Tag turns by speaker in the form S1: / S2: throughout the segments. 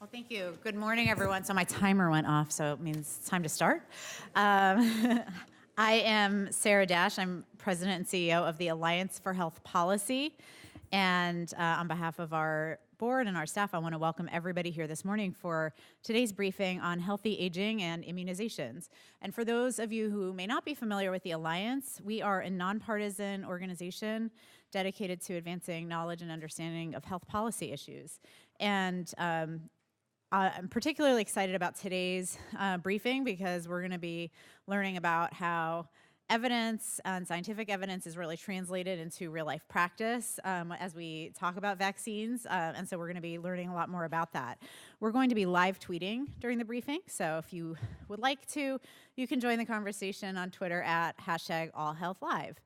S1: Well, thank you. Good morning, everyone. So my timer went off, so it means it's time to start. I am Sarah Dash. I'm President and CEO of the Alliance for Health Policy. And on behalf of our board and our staff, I want to welcome everybody here this morning for today's briefing on healthy aging and immunizations. And for those of you who may not be familiar with the Alliance, we are a nonpartisan organization dedicated to advancing knowledge and understanding of health policy issues. And I'm particularly excited about today's briefing because we're going to be learning about how evidence and scientific evidence is really translated into real-life practice as we talk about vaccines, and so we're going to be learning a lot more about that. We're going to be live tweeting during the briefing, so if you would like to, you can join the conversation on Twitter at #AllHealthLive.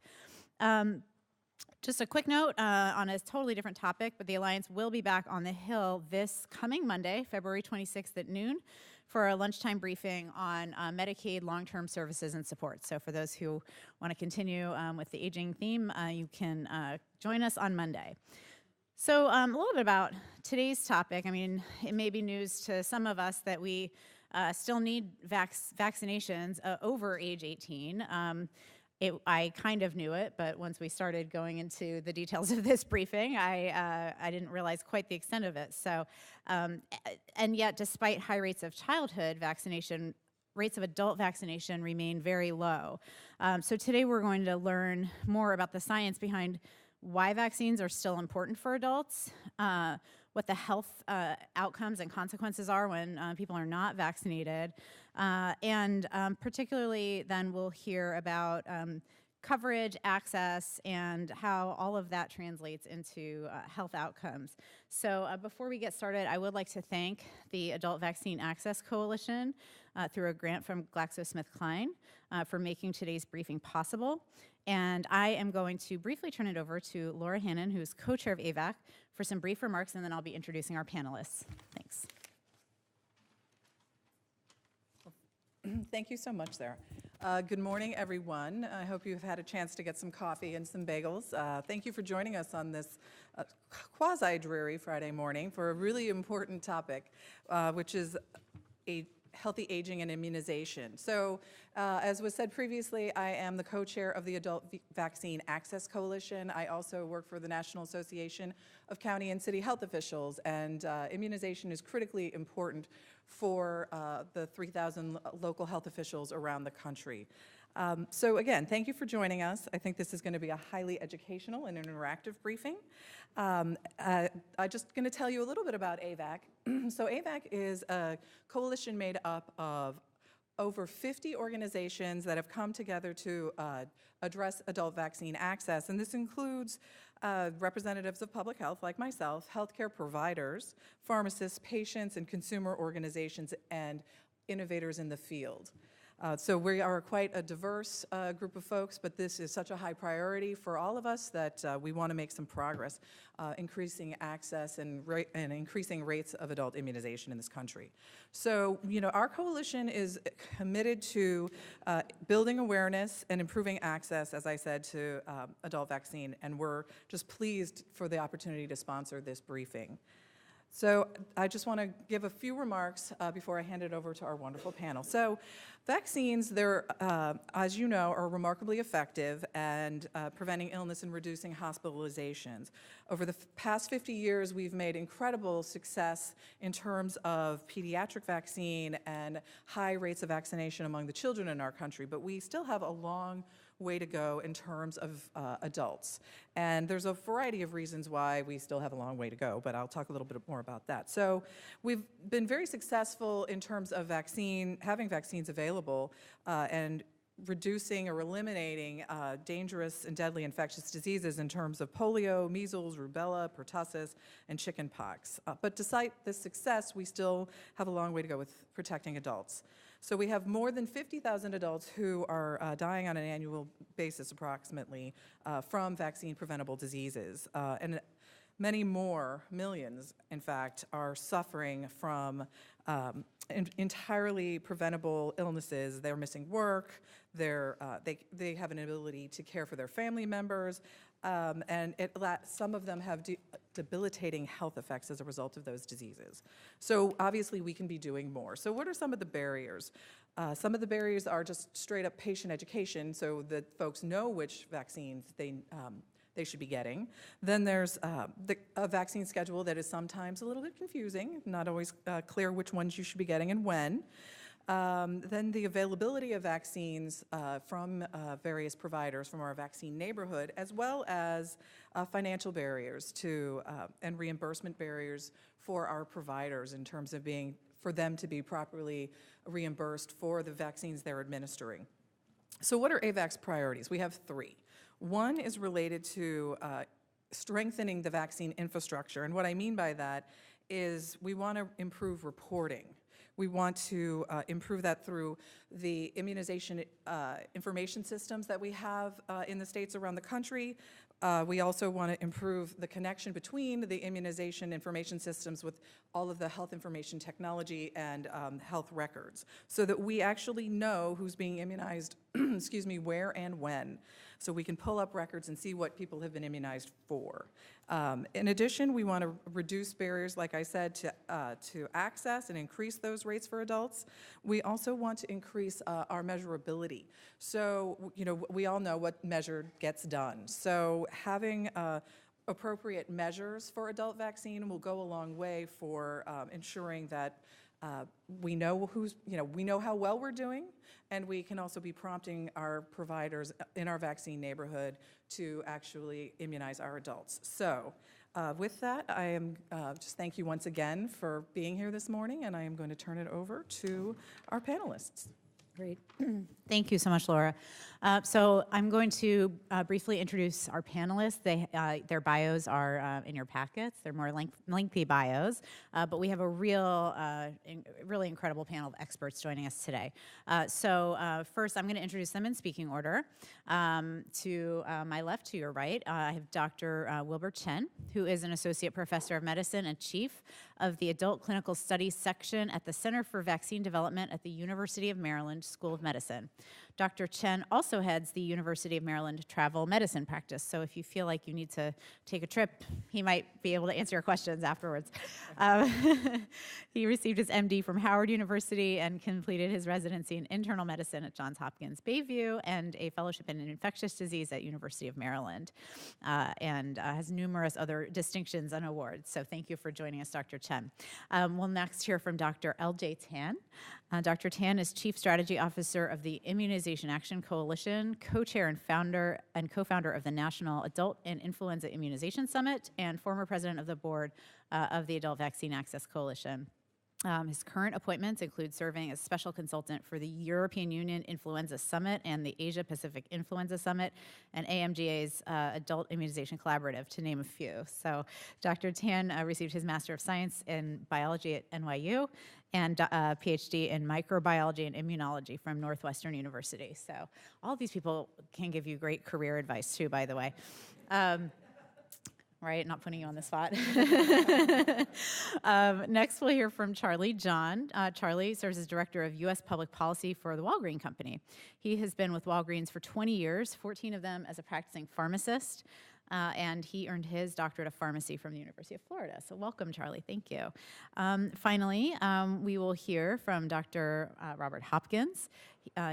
S1: Just a quick note on a totally different topic, but the Alliance will be back on the Hill this coming Monday, February 26th at noon, for a lunchtime briefing on Medicaid long-term services and support. So for those who want to continue with the aging theme, you can join us on Monday. So a little bit about today's topic. I mean, it may be news to some of us that we still need vaccinations over age 18. I kind of knew it, but once we started going into the details of this briefing, I didn't realize quite the extent of it. So, and yet, despite high rates of childhood vaccination, rates of adult vaccination remain very low. So today we're going to learn more about the science behind why vaccines are still important for adults, what the health outcomes and consequences are when people are not vaccinated, and particularly then we'll hear about coverage, access, and how all of that translates into health outcomes. So before we get started, I would like to thank the Adult Vaccine Access Coalition through a grant from GlaxoSmithKline for making today's briefing possible. And I am going to briefly turn it over to Laura Hannon, who's co-chair of AVAC, for some brief remarks, and then I'll be introducing our panelists. Thanks.
S2: Thank you so much, Sarah. Good morning, everyone. I hope you've had a chance to get some coffee and some bagels. Thank you for joining us on this quasi-dreary Friday morning for a really important topic, which is healthy aging and immunization. So, as was said previously, I am the co-chair of the Adult Vaccine Access Coalition. I also work for the National Association of County and City Health Officials, and immunization is critically important for the 3,000 local health officials around the country. So again, thank you for joining us. I think this is going to be a highly educational and interactive briefing. I'm just going to tell you a little bit about AVAC. So AVAC is a coalition made up of over 50 organizations that have come together to address adult vaccine access, and this includes representatives of public health like myself, healthcare providers, pharmacists, patients, and consumer organizations, and innovators in the field. So we are quite a diverse group of folks, but this is such a high priority for all of us that we want to make some progress, increasing access and increasing rates of adult immunization in this country. So, you know, our coalition is committed to building awareness and improving access, as I said, to adult vaccine, and we're just pleased for the opportunity to sponsor this briefing. So I just want to give a few remarks before I hand it over to our wonderful panel. So vaccines, they're, as you know, are remarkably effective and preventing illness and reducing hospitalizations. Over the past 50 years, we've made incredible success in terms of pediatric vaccine and high rates of vaccination among the children in our country, but we still have a long way to go in terms of adults. And there's a variety of reasons why we still have a long way to go, but I'll talk a little bit more about that. So we've been very successful in terms of having vaccines available and reducing or eliminating dangerous and deadly infectious diseases in terms of polio, measles, rubella, pertussis, and chickenpox. But despite this success, we still have a long way to go with protecting adults. So we have more than 50,000 adults who are dying on an annual basis, approximately, from vaccine-preventable diseases. And many more, millions, in fact, are suffering from entirely preventable illnesses. They're missing work, they have an inability to care for their family members, and some of them have debilitating health effects as a result of those diseases. So obviously we can be doing more. So what are some of the barriers? Some of the barriers are just straight up patient education so that folks know which vaccines they should be getting. Then there's a vaccine schedule that is sometimes a little bit confusing, not always clear which ones you should be getting and when. Then the availability of vaccines from various providers from our vaccine neighborhood, as well as financial barriers and reimbursement barriers for our providers in terms of for them to be properly reimbursed for the vaccines they're administering. So what are AVAC's priorities? We have 3. One is related to strengthening the vaccine infrastructure, and what I mean by that is we want to improve reporting. We want to improve that through the immunization information systems that we have in the states around the country. We also want to improve the connection between the immunization information systems with all of the health information technology and health records so that we actually know who's being immunized, excuse me, where and when. So we can pull up records and see what people have been immunized for. In addition, we want to reduce barriers, like I said, to access and increase those rates for adults. We also want to increase our measurability. So, we all know what measured gets done. So having appropriate measures for adult vaccine will go a long way for ensuring that we know we know how well we're doing, and we can also be prompting our providers in our vaccine neighborhood to actually immunize our adults. So with that, I am just thank you once again for being here this morning, and I am going to turn it over to our panelists.
S1: Great. Thank you so much, Laura. So I'm going to briefly introduce our panelists. Their bios are in your packets. They're more lengthy bios, but we have a really incredible panel of experts joining us today. So first, I'm going to introduce them in speaking order. To my left, to your right, I have Dr. Wilbur Chen, who is an associate professor of medicine and chief of the Adult Clinical Studies section at the Center for Vaccine Development at the University of Maryland School of Medicine. Dr. Chen also heads the University of Maryland Travel Medicine practice, so if you feel like you need to take a trip, he might be able to answer your questions afterwards. He received his MD from Howard University and completed his residency in internal medicine at Johns Hopkins Bayview and a fellowship in infectious disease at University of Maryland, and has numerous other distinctions and awards. So thank you for joining us, Dr. Chen. We'll next hear from Dr. L.J. Tan. Dr. Tan is Chief Strategy Officer of the Immunization Action Coalition, co-chair and co-founder of the National Adult and Influenza Immunization Summit, and former president of the board of the Adult Vaccine Access Coalition. His current appointments include serving as special consultant for the European Union Influenza Summit and the Asia Pacific Influenza Summit and AMGA's Adult Immunization Collaborative, to name a few. So Dr. Tan received his Master of Science in Biology at NYU and a PhD in Microbiology and Immunology from Northwestern University. So all of these people can give you great career advice too, by the way. Right, not putting you on the spot. Next, we'll hear from Charlie John. Charlie serves as Director of U.S. Public Policy for the Walgreens Company. He has been with Walgreens for 20 years, 14 of them as a practicing pharmacist, and he earned his doctorate of pharmacy from the University of Florida. So welcome, Charlie. Thank you. Finally, we will hear from Dr. Robert Hopkins,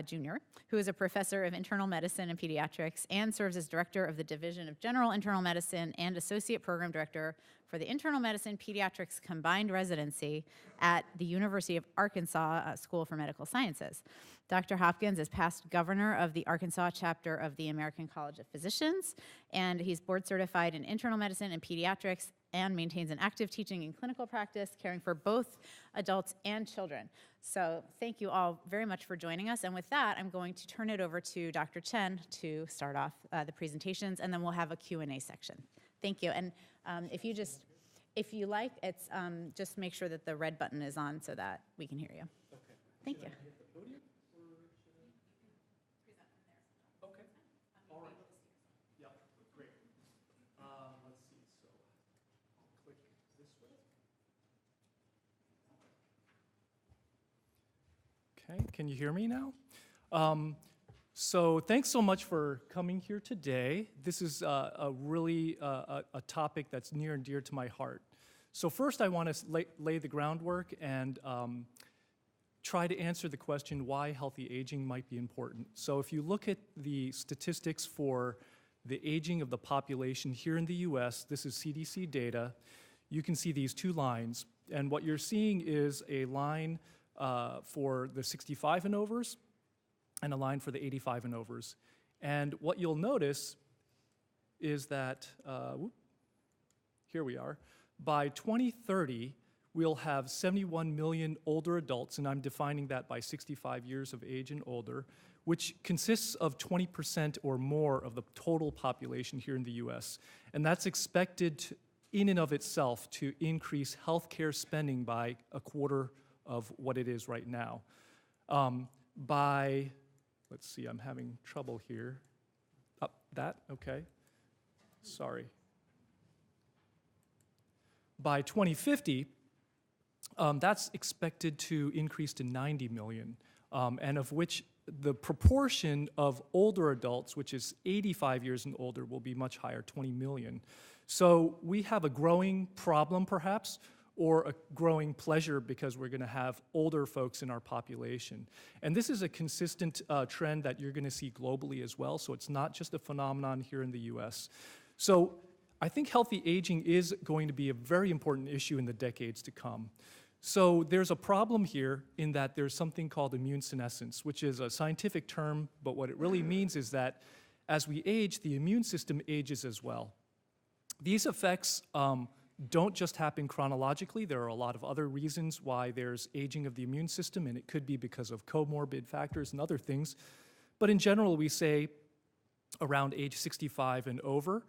S1: Jr., who is a professor of internal medicine and pediatrics and serves as director of the Division of General Internal Medicine and associate program director for the Internal Medicine Pediatrics Combined Residency at the University of Arkansas School for Medical Sciences. Dr. Hopkins is past governor of the Arkansas chapter of the American College of Physicians, and he's board certified in internal medicine and pediatrics and maintains an active teaching and clinical practice, caring for both adults and children. So thank you all very much for joining us. And with that, I'm going to turn it over to Dr. Chen to start off the presentations, and then we'll have a Q&A section. Thank you. And if you like, it's just make sure that the red button is on so that we can hear you.
S3: Okay.
S1: Thank you.
S3: Okay. All right. Yeah, great. Let's see. So I'll click this way. Okay, can you hear me now? So thanks so much for coming here today. This is really a topic that's near and dear to my heart. So first I want to lay the groundwork and try to answer the question why healthy aging might be important. So if you look at the statistics for the aging of the population here in the US, this is CDC data, you can see these two lines. And what you're seeing is a line for the 65 and overs, and a line for the 85 and overs. And what you'll notice is that, here we are, by 2030, we'll have 71 million older adults, and I'm defining that by 65 years of age and older, which consists of 20% or more of the total population here in the US. And that's expected in and of itself to increase healthcare spending by a quarter of what it is right now. Let's see, I'm having trouble here. Okay. Sorry. By 2050, that's expected to increase to 90 million, and of which the proportion of older adults, which is 85 years and older, will be much higher, 20 million. So we have a growing problem, perhaps, or a growing pleasure because we're going to have older folks in our population. And this is a consistent trend that you're going to see globally as well, so it's not just a phenomenon here in the US. So I think healthy aging is going to be a very important issue in the decades to come. So there's a problem here in that there's something called immune senescence, which is a scientific term, but what it really means is that as we age, the immune system ages as well. These effects don't just happen chronologically. There are a lot of other reasons why there's aging of the immune system, and it could be because of comorbid factors and other things. But in general, we say around age 65 and over.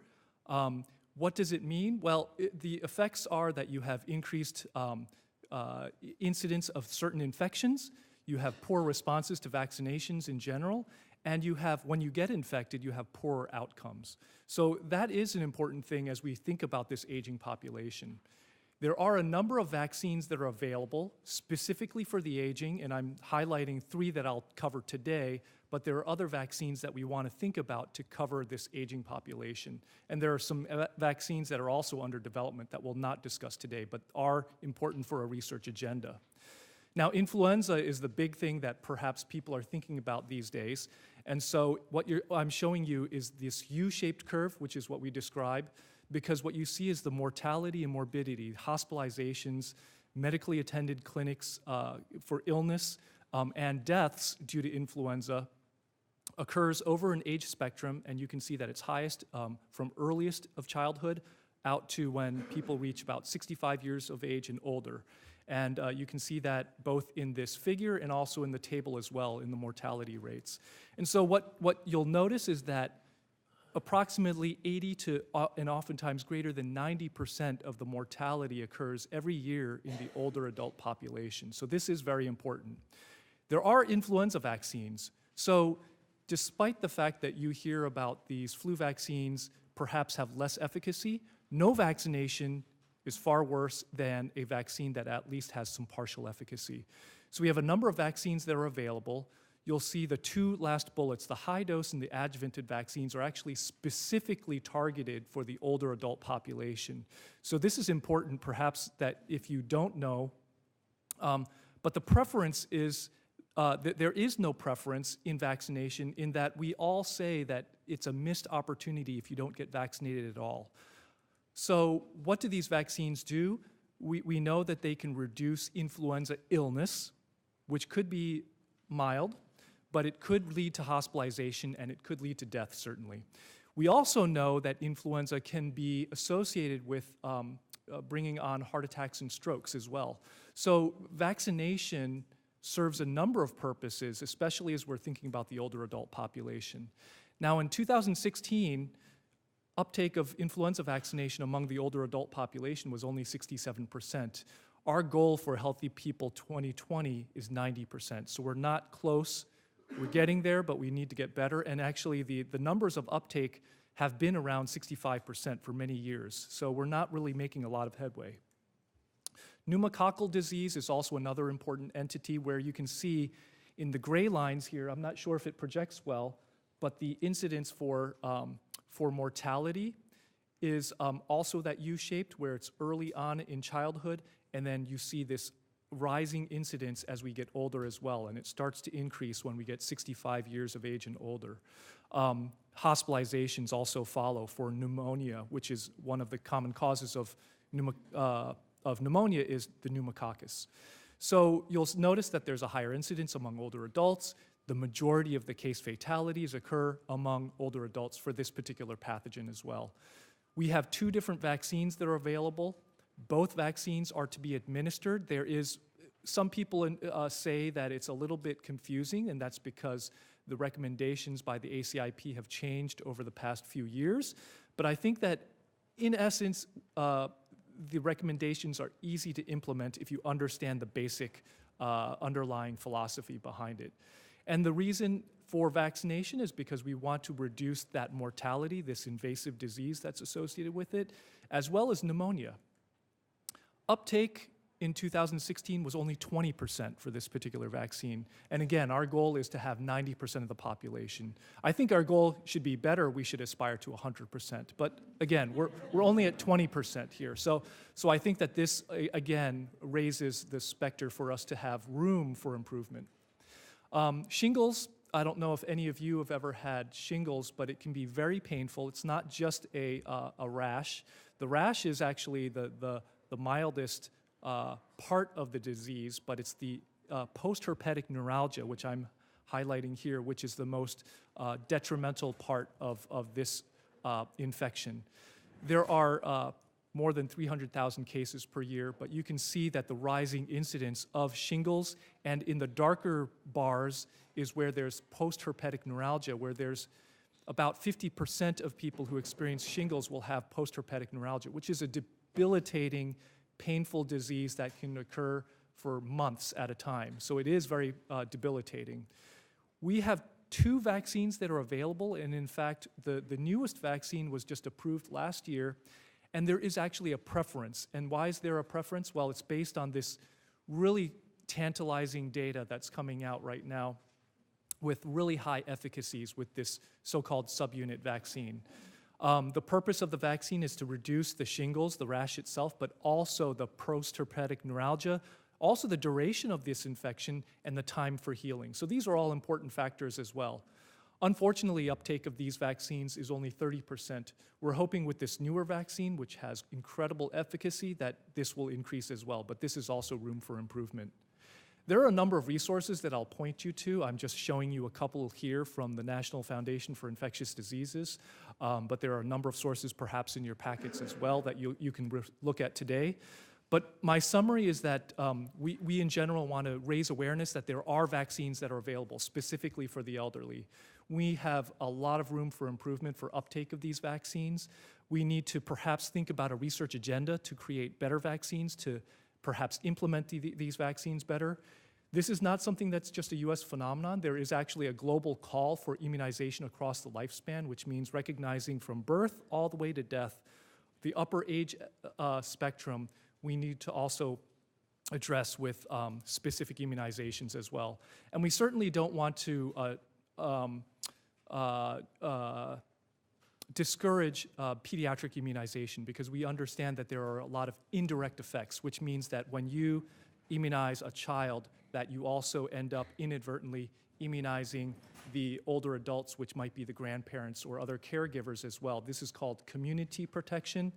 S3: What does it mean? Well, the effects are that you have increased incidence of certain infections, you have poor responses to vaccinations in general, and you have, when you get infected, you have poorer outcomes. So that is an important thing as we think about this aging population. There are a number of vaccines that are available specifically for the aging, and I'm highlighting 3 that I'll cover today, but there are other vaccines that we want to think about to cover this aging population. And there are some vaccines that are also under development that we'll not discuss today, but are important for a research agenda. Now, influenza is the big thing that perhaps people are thinking about these days. And so what I'm showing you is this U-shaped curve, which is what we describe, because what you see is the mortality and morbidity, hospitalizations, medically attended clinics for illness, and deaths due to influenza occurs over an age spectrum, and you can see that it's highest from earliest of childhood out to when people reach about 65 years of age and older. And you can see that both in this figure and also in the table as well in the mortality rates. And so what you'll notice is that approximately 80 to, and oftentimes greater than 90% of the mortality occurs every year in the older adult population. So this is very important. There are influenza vaccines. So despite the fact that you hear about these flu vaccines perhaps have less efficacy, no vaccination is far worse than a vaccine that at least has some partial efficacy. So we have a number of vaccines that are available. You'll see the 2 last bullets, the high dose and the adjuvanted vaccines are actually specifically targeted for the older adult population. So this is important perhaps that if you don't know, but the preference is that there is no preference in vaccination in that we all say that it's a missed opportunity if you don't get vaccinated at all. So what do these vaccines do? We know that they can reduce influenza illness, which could be mild, but it could lead to hospitalization and it could lead to death, certainly. We also know that influenza can be associated with bringing on heart attacks and strokes as well. So vaccination serves a number of purposes, especially as we're thinking about the older adult population. Now, in 2016, uptake of influenza vaccination among the older adult population was only 67%. Our goal for Healthy People 2020 is 90%. So we're not close. We're getting there, but we need to get better. And actually, the numbers of uptake have been around 65% for many years. So we're not really making a lot of headway. Pneumococcal disease is also another important entity where you can see In the gray lines here, I'm not sure if it projects well, but the incidence for mortality is also that U-shaped, where it's early on in childhood, and then you see this rising incidence as we get older as well, and it starts to increase when we get 65 years of age and older. Hospitalizations also follow for pneumonia, which is one of the common causes of pneumonia is the pneumococcus. So you'll notice that there's a higher incidence among older adults. The majority of the case fatalities occur among older adults for this particular pathogen as well. We have 2 different vaccines that are available. Both vaccines are to be administered. There is, some people say that it's a little bit confusing, and that's because the recommendations by the ACIP have changed over the past few years. But I think that, in essence, the recommendations are easy to implement if you understand the basic underlying philosophy behind it. And the reason for vaccination is because we want to reduce that mortality, this invasive disease that's associated with it, as well as pneumonia. Uptake in 2016 was only 20% for this particular vaccine. And again, our goal is to have 90% of the population. I think our goal should be better. We should aspire to 100%. But again, we're only at 20% here. So I think that this, again, raises the specter for us to have room for improvement. Shingles, I don't know if any of you have ever had shingles, but it can be very painful. It's not just a rash. The rash is actually the mildest part of the disease, but it's the post-herpetic neuralgia, which I'm highlighting here, which is the most detrimental part of this infection. There are more than 300,000 cases per year, but you can see that the rising incidence of shingles, and in the darker bars is where there's post-herpetic neuralgia, where there's about 50% of people who experience shingles will have post-herpetic neuralgia, which is a debilitating, painful disease that can occur for months at a time. So it is very debilitating. We have 2 vaccines that are available, and in fact, the newest vaccine was just approved last year, and there is actually a preference. And why is there a preference? Well, it's based on this really tantalizing data that's coming out right now with really high efficacies with this so-called subunit vaccine. The purpose of the vaccine is to reduce the shingles, the rash itself, but also the post-herpetic neuralgia, also the duration of this infection and the time for healing. So these are all important factors as well. Unfortunately, uptake of these vaccines is only 30%. We're hoping with this newer vaccine, which has incredible efficacy, that this will increase as well, but this is also room for improvement. There are a number of resources that I'll point you to. I'm just showing you a couple here from the National Foundation for Infectious Diseases, but there are a number of sources perhaps in your packets as well that you can look at today. But my summary is that we in general want to raise awareness that there are vaccines that are available specifically for the elderly. We have a lot of room for improvement for uptake of these vaccines. We need to perhaps think about a research agenda to create better vaccines, to perhaps implement these vaccines better. This is not something that's just a US phenomenon. There is actually a global call for immunization across the lifespan, which means recognizing from birth all the way to death, the upper age spectrum, we need to also address with specific immunizations as well. And we certainly don't want to discourage pediatric immunization, because we understand that there are a lot of indirect effects, which means that when you immunize a child, that you also end up inadvertently immunizing the older adults, which might be the grandparents or other caregivers as well. This is called community protection.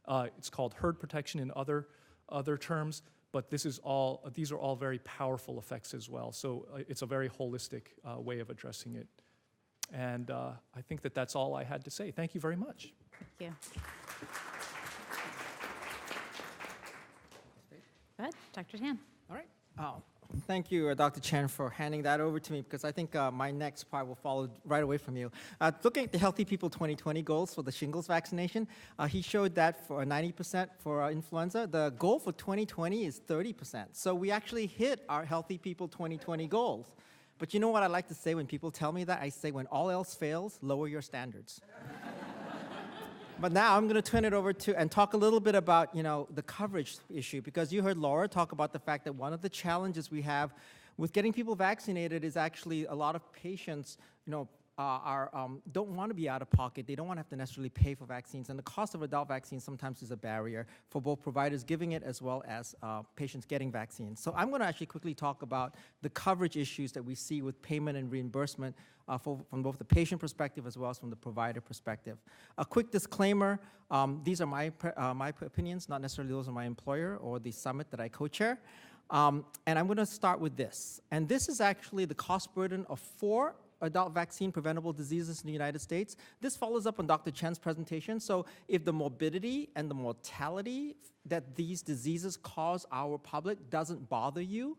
S3: It's called herd protection in other terms, but these are all very powerful effects as well. So it's a very holistic way of addressing it. And I think that that's all I had to say. Thank you very much.
S1: Thank you. Go ahead, Dr. Tan.
S4: All right. Thank you, Dr. Chen, for handing that over to me, because I think my next part will follow right away from you. Looking at the Healthy People 2020 goals for the shingles vaccination, he showed that for 90% for influenza. The goal for 2020 is 30%. So we actually hit our Healthy People 2020 goals. But you know what I like to say when people tell me that? I say, when all else fails, lower your standards. But now I'm going to turn it over to and talk a little bit about, the coverage issue, because you heard Laura talk about the fact that one of the challenges we have with getting people vaccinated is actually a lot of patients, don't want to be out of pocket. They don't want to have to necessarily pay for vaccines, and the cost of adult vaccines sometimes is a barrier for both providers giving it as well as patients getting vaccines. So I'm going to actually quickly talk about the coverage issues that we see with payment and reimbursement from both the patient perspective as well as from the provider perspective. A quick disclaimer, these are my opinions, not necessarily those of my employer or the summit that I co-chair. And I'm going to start with this. And this is actually the cost burden of 4 adult vaccine-preventable diseases in the United States. This follows up on Dr. Chen's presentation. So if the morbidity and the mortality that these diseases cause our public doesn't bother you,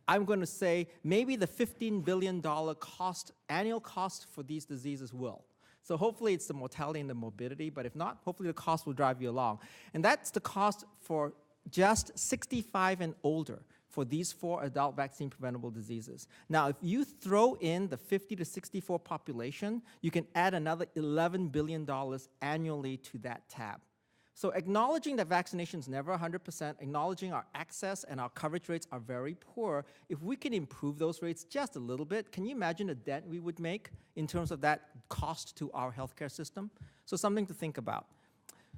S4: I'm going to say maybe the $15 billion annual cost for these diseases will. So hopefully it's the mortality and the morbidity, but if not, hopefully the cost will drive you along. And that's the cost for just 65 and older for these 4 adult vaccine-preventable diseases. Now, if you throw in the 50 to 64 population, you can add another $11 billion annually to that tab. So acknowledging that vaccination is never 100%, acknowledging our access and our coverage rates are very poor, if we can improve those rates just a little bit, can you imagine the dent we would make in terms of that cost to our healthcare system? So something to think about.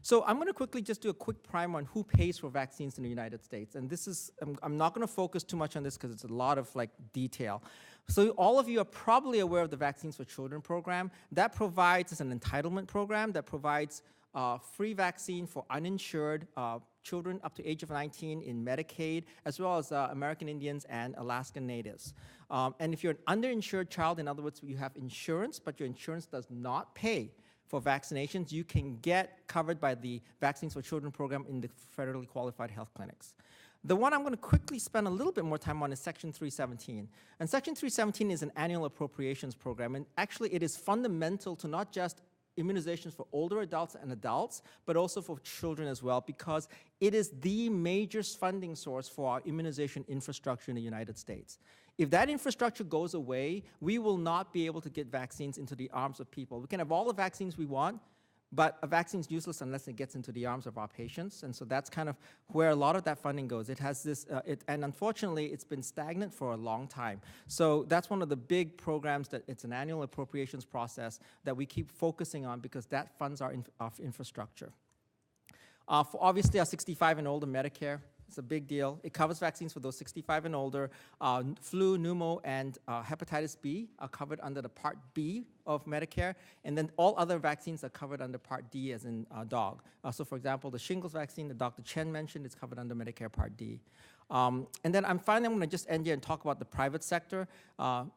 S4: So I'm going to quickly just do a quick primer on who pays for vaccines in the United States. And this is, I'm not going to focus too much on this because it's a lot of detail. So all of you are probably aware of the Vaccines for Children program. That provides, it's an entitlement program that provides free vaccine for uninsured children up to age of 19 in Medicaid, as well as American Indians and Alaskan Natives. And if you're an underinsured child, in other words, you have insurance, but your insurance does not pay for vaccinations, you can get covered by the Vaccines for Children program in the federally qualified health clinics. The one I'm going to quickly spend a little bit more time on is Section 317. And Section 317 is an annual appropriations program, and actually it is fundamental to not just immunizations for older adults and adults, but also for children as well, because it is the major funding source for our immunization infrastructure in the United States. If that infrastructure goes away, we will not be able to get vaccines into the arms of people. We can have all the vaccines we want, but a vaccine is useless unless it gets into the arms of our patients, and so that's kind of where a lot of that funding goes. It has this, and unfortunately, it's been stagnant for a long time. So that's one of the big programs that it's an annual appropriations process that we keep focusing on because that funds our infrastructure. For obviously our 65 and older Medicare, it's a big deal. It covers vaccines for those 65 and older. Flu, pneumo, and hepatitis B are covered under the Part B of Medicare, and then all other vaccines are covered under Part D, as in dog. So for example, the shingles vaccine that Dr. Chen mentioned is covered under Medicare Part D. And then finally, I'm going to just end here and talk about the private sector.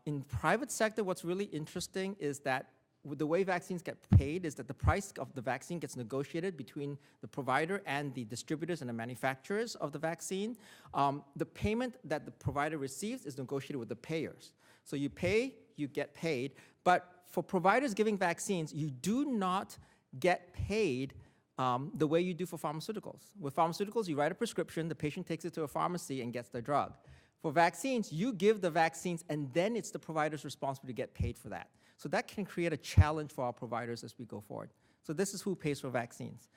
S4: In private sector, what's really interesting is that the way vaccines get paid is that the price of the vaccine gets negotiated between the provider and the distributors and the manufacturers of the vaccine. The payment that the provider receives is negotiated with the payers. So you pay, you get paid. But for providers giving vaccines, you do not get paid the way you do for pharmaceuticals. With pharmaceuticals, you write a prescription, the patient takes it to a pharmacy and gets their drug. For vaccines, you give the vaccines, and then it's the provider's responsibility to get paid for that. So that can create a challenge for our providers as we go forward. So this is who pays for vaccines.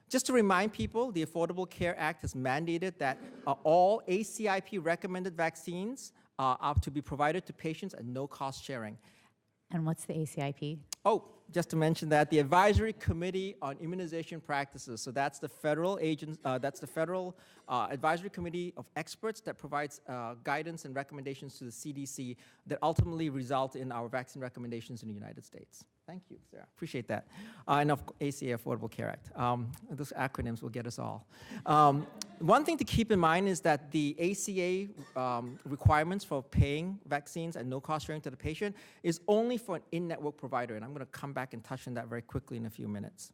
S4: Just to remind people, the Affordable Care Act has mandated that all ACIP recommended vaccines are to be provided to patients at no cost sharing.
S1: And what's the ACIP?
S4: Oh, just to mention that, the Advisory Committee on Immunization Practices. So that's the federal Advisory Committee of experts that provides guidance and recommendations to the CDC that ultimately result in our vaccine recommendations in the United States. Thank you, Sarah. Appreciate that. And of ACA Affordable Care Act. Those acronyms will get us all. One thing to keep in mind is that the ACA requirements for paying vaccines and no cost sharing to the patient is only for an in-network provider, and I'm going to come back and touch on that very quickly in a few minutes.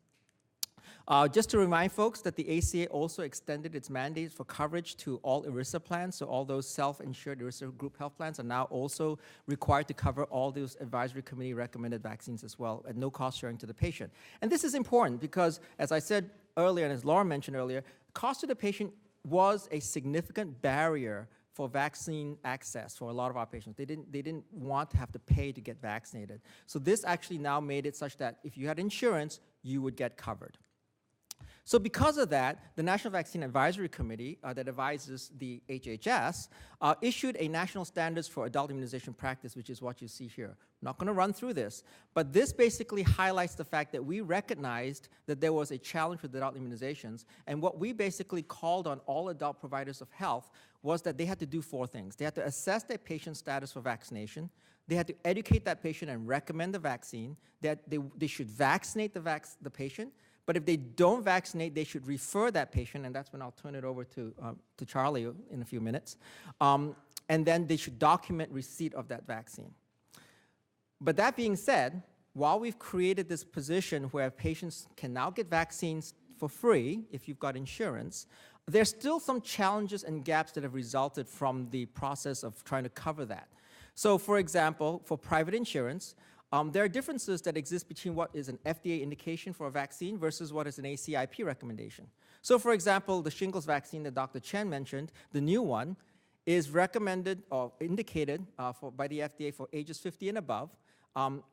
S4: Just to remind folks that the ACA also extended its mandates for coverage to all ERISA plans, so all those self-insured ERISA group health plans are now also required to cover all those advisory committee recommended vaccines as well at no cost sharing to the patient. And this is important because, as I said earlier and as Laura mentioned earlier, cost to the patient was a significant barrier for vaccine access for a lot of our patients. They didn't want to have to pay to get vaccinated. So this actually now made it such that if you had insurance, you would get covered. So because of that, the National Vaccine Advisory Committee that advises the HHS issued a national standards for adult immunization practice, which is what you see here. I'm not going to run through this, but this basically highlights the fact that we recognized that there was a challenge with adult immunizations, and what we basically called on all adult providers of health was that they had to do 4 things. They had to assess their patient status for vaccination. They had to educate that patient and recommend the vaccine. That they should vaccinate the patient. But if they don't vaccinate, they should refer that patient, and that's when I'll turn it over to Charlie in a few minutes. And then they should document receipt of that vaccine. But that being said, while we've created this position where patients can now get vaccines for free if you've got insurance, there's still some challenges and gaps that have resulted from the process of trying to cover that. So for example, for private insurance, there are differences that exist between what is an FDA indication for a vaccine versus what is an ACIP recommendation. So for example, the shingles vaccine that Dr. Chen mentioned, the new one, is recommended or indicated by the FDA for ages 50 and above,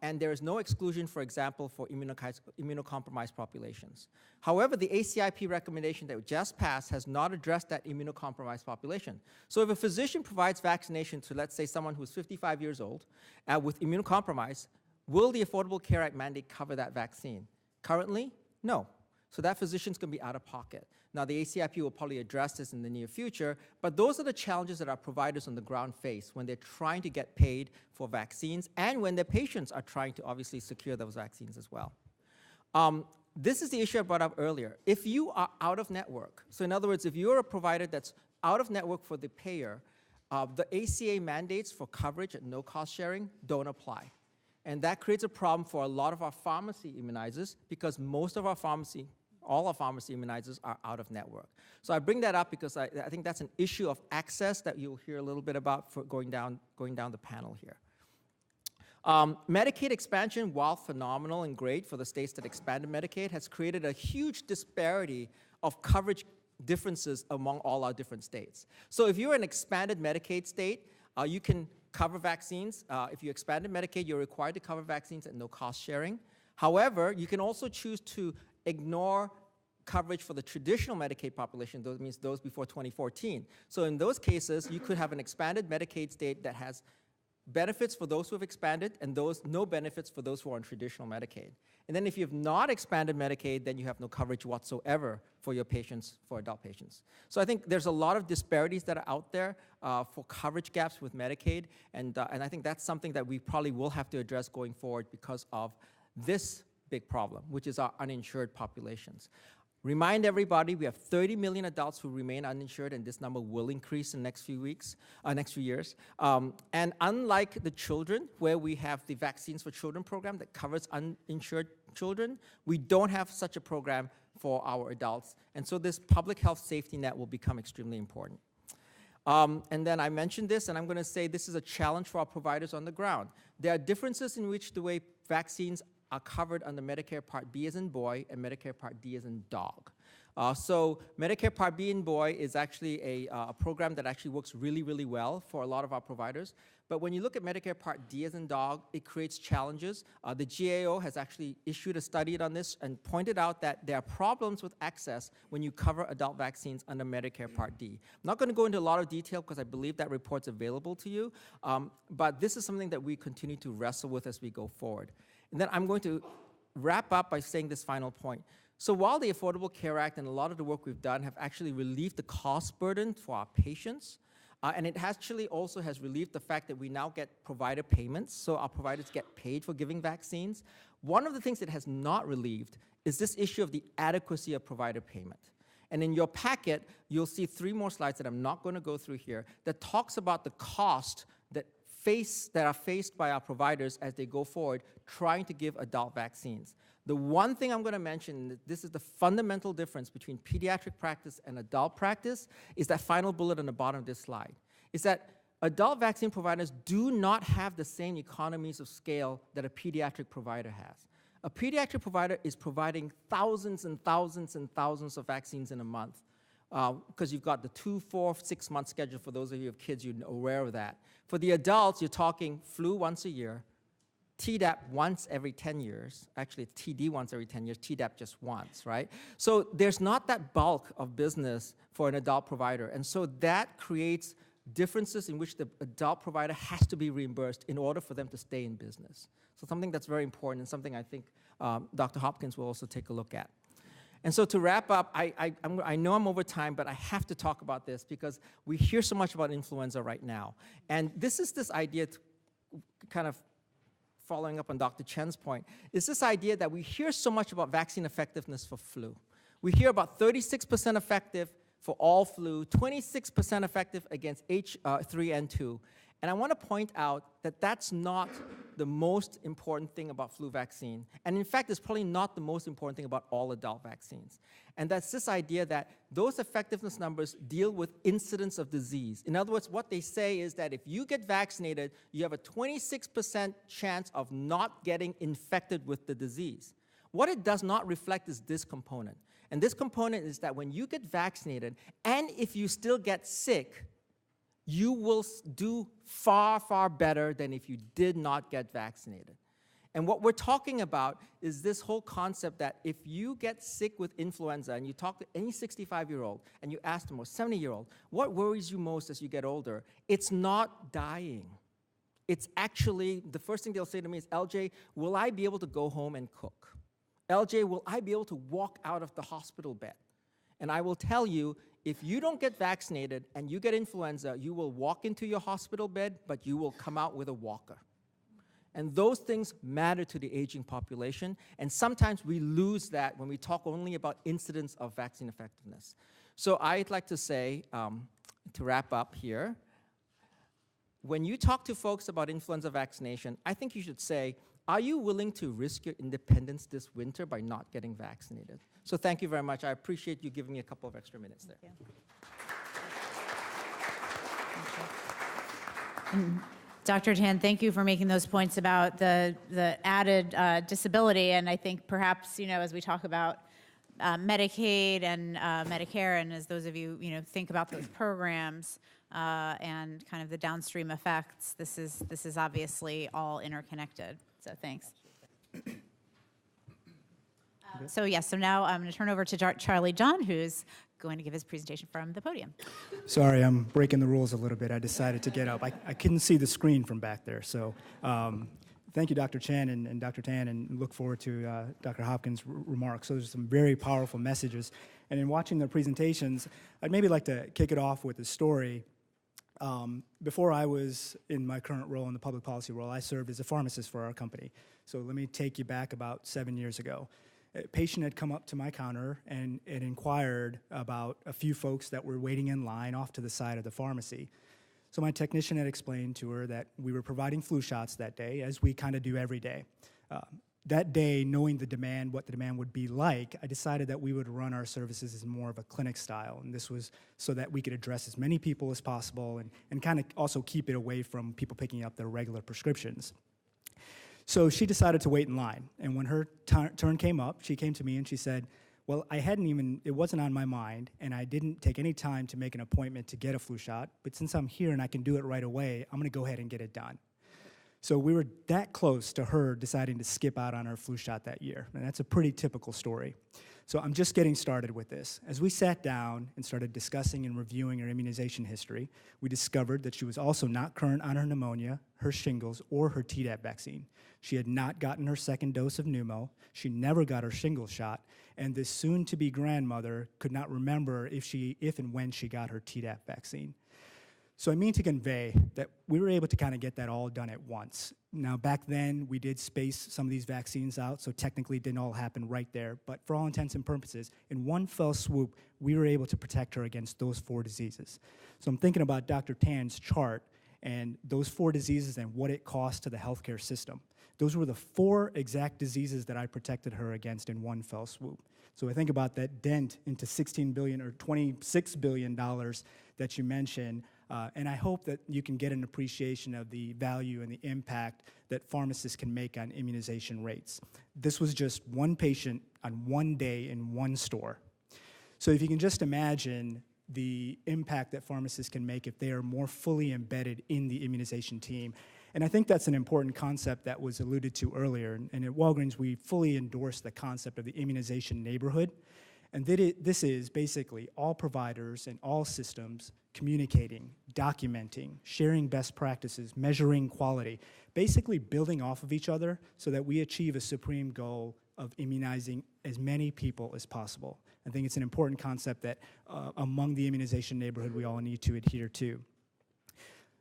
S4: and there is no exclusion, for example, for immunocompromised populations. However, the ACIP recommendation that just passed has not addressed that immunocompromised population. So if a physician provides vaccination to, let's say, someone who's 55 years old with immunocompromise, will the Affordable Care Act mandate cover that vaccine? Currently, no. So that physician's going to be out of pocket. Now, the ACIP will probably address this in the near future, but those are the challenges that our providers on the ground face when they're trying to get paid for vaccines and when their patients are trying to obviously secure those vaccines as well. This is the issue I brought up earlier. If you are out of network, so in other words, if you're a provider that's out of network for the payer, the ACA mandates for coverage and no cost sharing don't apply. And that creates a problem for a lot of our pharmacy immunizers because most of our all our pharmacy immunizers are out of network. So I bring that up because I think that's an issue of access that you'll hear a little bit about for going down the panel here. Medicaid expansion, while phenomenal and great for the states that expanded Medicaid, has created a huge disparity of coverage differences among all our different states. So if you're an expanded Medicaid state, you can cover vaccines. If you expanded Medicaid, you're required to cover vaccines at no cost sharing. However, you can also choose to ignore coverage for the traditional Medicaid population, that means those before 2014. So in those cases, you could have an expanded Medicaid state that has benefits for those who have expanded and no benefits for those who are on traditional Medicaid. And then if you have not expanded Medicaid, then you have no coverage whatsoever for your patients, for adult patients. So I think there's a lot of disparities that are out there for coverage gaps with Medicaid, and I think that's something that we probably will have to address going forward because of this big problem, which is our uninsured populations. Remind everybody, we have 30 million adults who remain uninsured, and this number will increase in the next few years. And unlike the children, where we have the Vaccines for Children program that covers uninsured children, we don't have such a program for our adults. And so this public health safety net will become extremely important. And then I mentioned this, and I'm going to say this is a challenge for our providers on the ground. There are differences in which the way vaccines are covered under Medicare Part B as in boy and Medicare Part D as in dog. So Medicare Part B in boy is actually a program that actually works really, really well for a lot of our providers. But when you look at Medicare Part D as in dog, it creates challenges. The GAO has actually issued a study on this and pointed out that there are problems with access when you cover adult vaccines under Medicare Part D. I'm not going to go into a lot of detail because I believe that report's available to you, but this is something that we continue to wrestle with as we go forward. And then I'm going to wrap up by saying this final point. So while the Affordable Care Act and a lot of the work we've done have actually relieved the cost burden for our patients, and it actually also has relieved the fact that we now get provider payments, so our providers get paid for giving vaccines, one of the things it has not relieved is this issue of the adequacy of provider payment. And in your packet, you'll see 3 more slides that I'm not going to go through here that talks about the cost that are faced by our providers as they go forward trying to give adult vaccines. The one thing I'm going to mention, this is the fundamental difference between pediatric practice and adult practice, is that final bullet on the bottom of this slide, is that adult vaccine providers do not have the same economies of scale that a pediatric provider has. A pediatric provider is providing thousands and thousands and thousands of vaccines in a month because you've got the 2, 4, 6 month schedule. For those of you who have kids, you're aware of that. For the adults, you're talking flu once a year, Tdap once every 10 years. Actually, it's TD once every 10 years, Tdap just once, right? So there's not that bulk of business for an adult provider. And so that creates differences in which the adult provider has to be reimbursed in order for them to stay in business. So something that's very important and something I think Dr. Hopkins will also take a look at. And so to wrap up, I know I'm over time, but I have to talk about this because we hear so much about influenza right now. And this is this idea, kind of following up on Dr. Chen's point, is this idea that we hear so much about vaccine effectiveness for flu. We hear about 36% effective for all flu, 26% effective against H3N2. And I want to point out that that's not the most important thing about flu vaccine. And in fact, it's probably not the most important thing about all adult vaccines. And that's this idea that those effectiveness numbers deal with incidence of disease. In other words, what they say is that if you get vaccinated, you have a 26% chance of not getting infected with the disease. What it does not reflect is this component. And this component is that when you get vaccinated, and if you still get sick, you will do far, far better than if you did not get vaccinated. And what we're talking about is this whole concept that if you get sick with influenza and you talk to any 65-year-old and you ask them, or 70-year-old, what worries you most as you get older? It's not dying. It's actually, the first thing they'll say to me is, LJ, will I be able to go home and cook? LJ, will I be able to walk out of the hospital bed? And I will tell you, if you don't get vaccinated and you get influenza, you will walk into your hospital bed, but you will come out with a walker. And those things matter to the aging population, and sometimes we lose that when we talk only about incidence of vaccine effectiveness. So I'd like to say, to wrap up here, when you talk to folks about influenza vaccination, I think you should say, are you willing to risk your independence this winter by not getting vaccinated? So thank you very much. I appreciate you giving me a couple of extra minutes there.
S1: Dr. Tan, thank you for making those points about the added disability. And I think perhaps, as we talk about Medicaid and Medicare, and as those of you, think about those programs and kind of the downstream effects, this is obviously all interconnected. So thanks. So now I'm going to turn over to Charlie John, who's going to give his presentation from the podium.
S5: Sorry, I'm breaking the rules a little bit. I decided to get up. I couldn't see the screen from back there. So thank you, Dr. Chen and Dr. Tan, and look forward to Dr. Hopkins' remarks. Those are some very powerful messages. And in watching their presentations, I'd maybe like to kick it off with a story. Before I was in my current role, in the public policy role, I served as a pharmacist for our company. So let me take you back about 7 years ago. A patient had come up to my counter and inquired about a few folks that were waiting in line off to the side of the pharmacy. So my technician had explained to her that we were providing flu shots that day, as we kind of do every day. That day, knowing the demand, what the demand would be like, I decided that we would run our services as more of a clinic style. And this was so that we could address as many people as possible and kind of also keep it away from people picking up their regular prescriptions. So she decided to wait in line. And when her turn came up, she came to me and she said, well, it wasn't on my mind, and I didn't take any time to make an appointment to get a flu shot, but since I'm here and I can do it right away, I'm gonna go ahead and get it done. So we were that close to her deciding to skip out on her flu shot that year. And that's a pretty typical story. So I'm just getting started with this. As we sat down and started discussing and reviewing her immunization history, we discovered that she was also not current on her pneumonia, her shingles, or her Tdap vaccine. She had not gotten her second dose of pneumo. She never got her shingles shot. And this soon-to-be grandmother could not remember if and when she got her Tdap vaccine. So I mean to convey that we were able to kind of get that all done at once. Now, back then, we did space some of these vaccines out, so technically it didn't all happen right there. But for all intents and purposes, in one fell swoop, we were able to protect her against those 4 diseases. So I'm thinking about Dr. Tan's chart and those 4 diseases and what it costs to the healthcare system. Those were the 4 exact diseases that I protected her against in one fell swoop. So I think about that dent into $16 billion or $26 billion that you mentioned. And I hope that you can get an appreciation of the value and the impact that pharmacists can make on immunization rates. This was just one patient on one day in one store. So if you can just imagine the impact that pharmacists can make if they are more fully embedded in the immunization team. And I think that's an important concept that was alluded to earlier. And at Walgreens, we fully endorse the concept of the immunization neighborhood. And this is basically all providers and all systems communicating, documenting, sharing best practices, measuring quality, basically building off of each other so that we achieve a supreme goal of immunizing as many people as possible. I think it's an important concept that among the immunization neighborhood we all need to adhere to.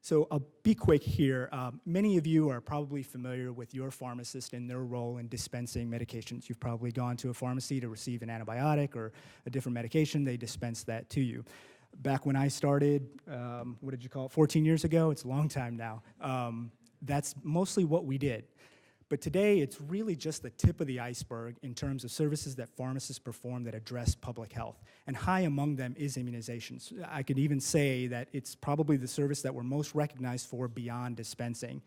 S5: So I'll be quick here. Many of you are probably familiar with your pharmacist and their role in dispensing medications. You've probably gone to a pharmacy to receive an antibiotic or a different medication. They dispense that to you. Back when I started, 14 years ago? It's a long time now. That's mostly what we did. But today, it's really just the tip of the iceberg in terms of services that pharmacists perform that address public health. And high among them is immunizations. I could even say that it's probably the service that we're most recognized for beyond dispensing.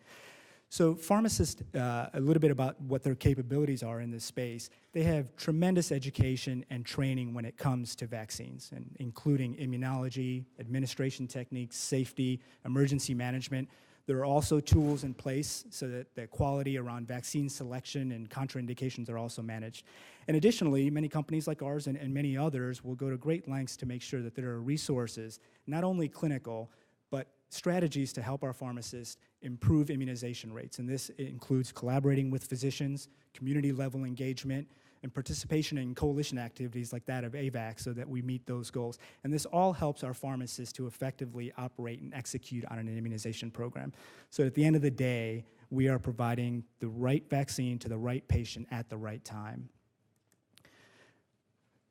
S5: So pharmacists, a little bit about what their capabilities are in this space. They have tremendous education and training when it comes to vaccines, and including immunology, administration techniques, safety, emergency management. There are also tools in place so that the quality around vaccine selection and contraindications are also managed. And additionally, many companies like ours and many others will go to great lengths to make sure that there are resources, not only clinical, but strategies to help our pharmacists improve immunization rates. And this includes collaborating with physicians, community-level engagement, and participation in coalition activities like that of AVAC so that we meet those goals. And this all helps our pharmacists to effectively operate and execute on an immunization program. So at the end of the day, we are providing the right vaccine to the right patient at the right time.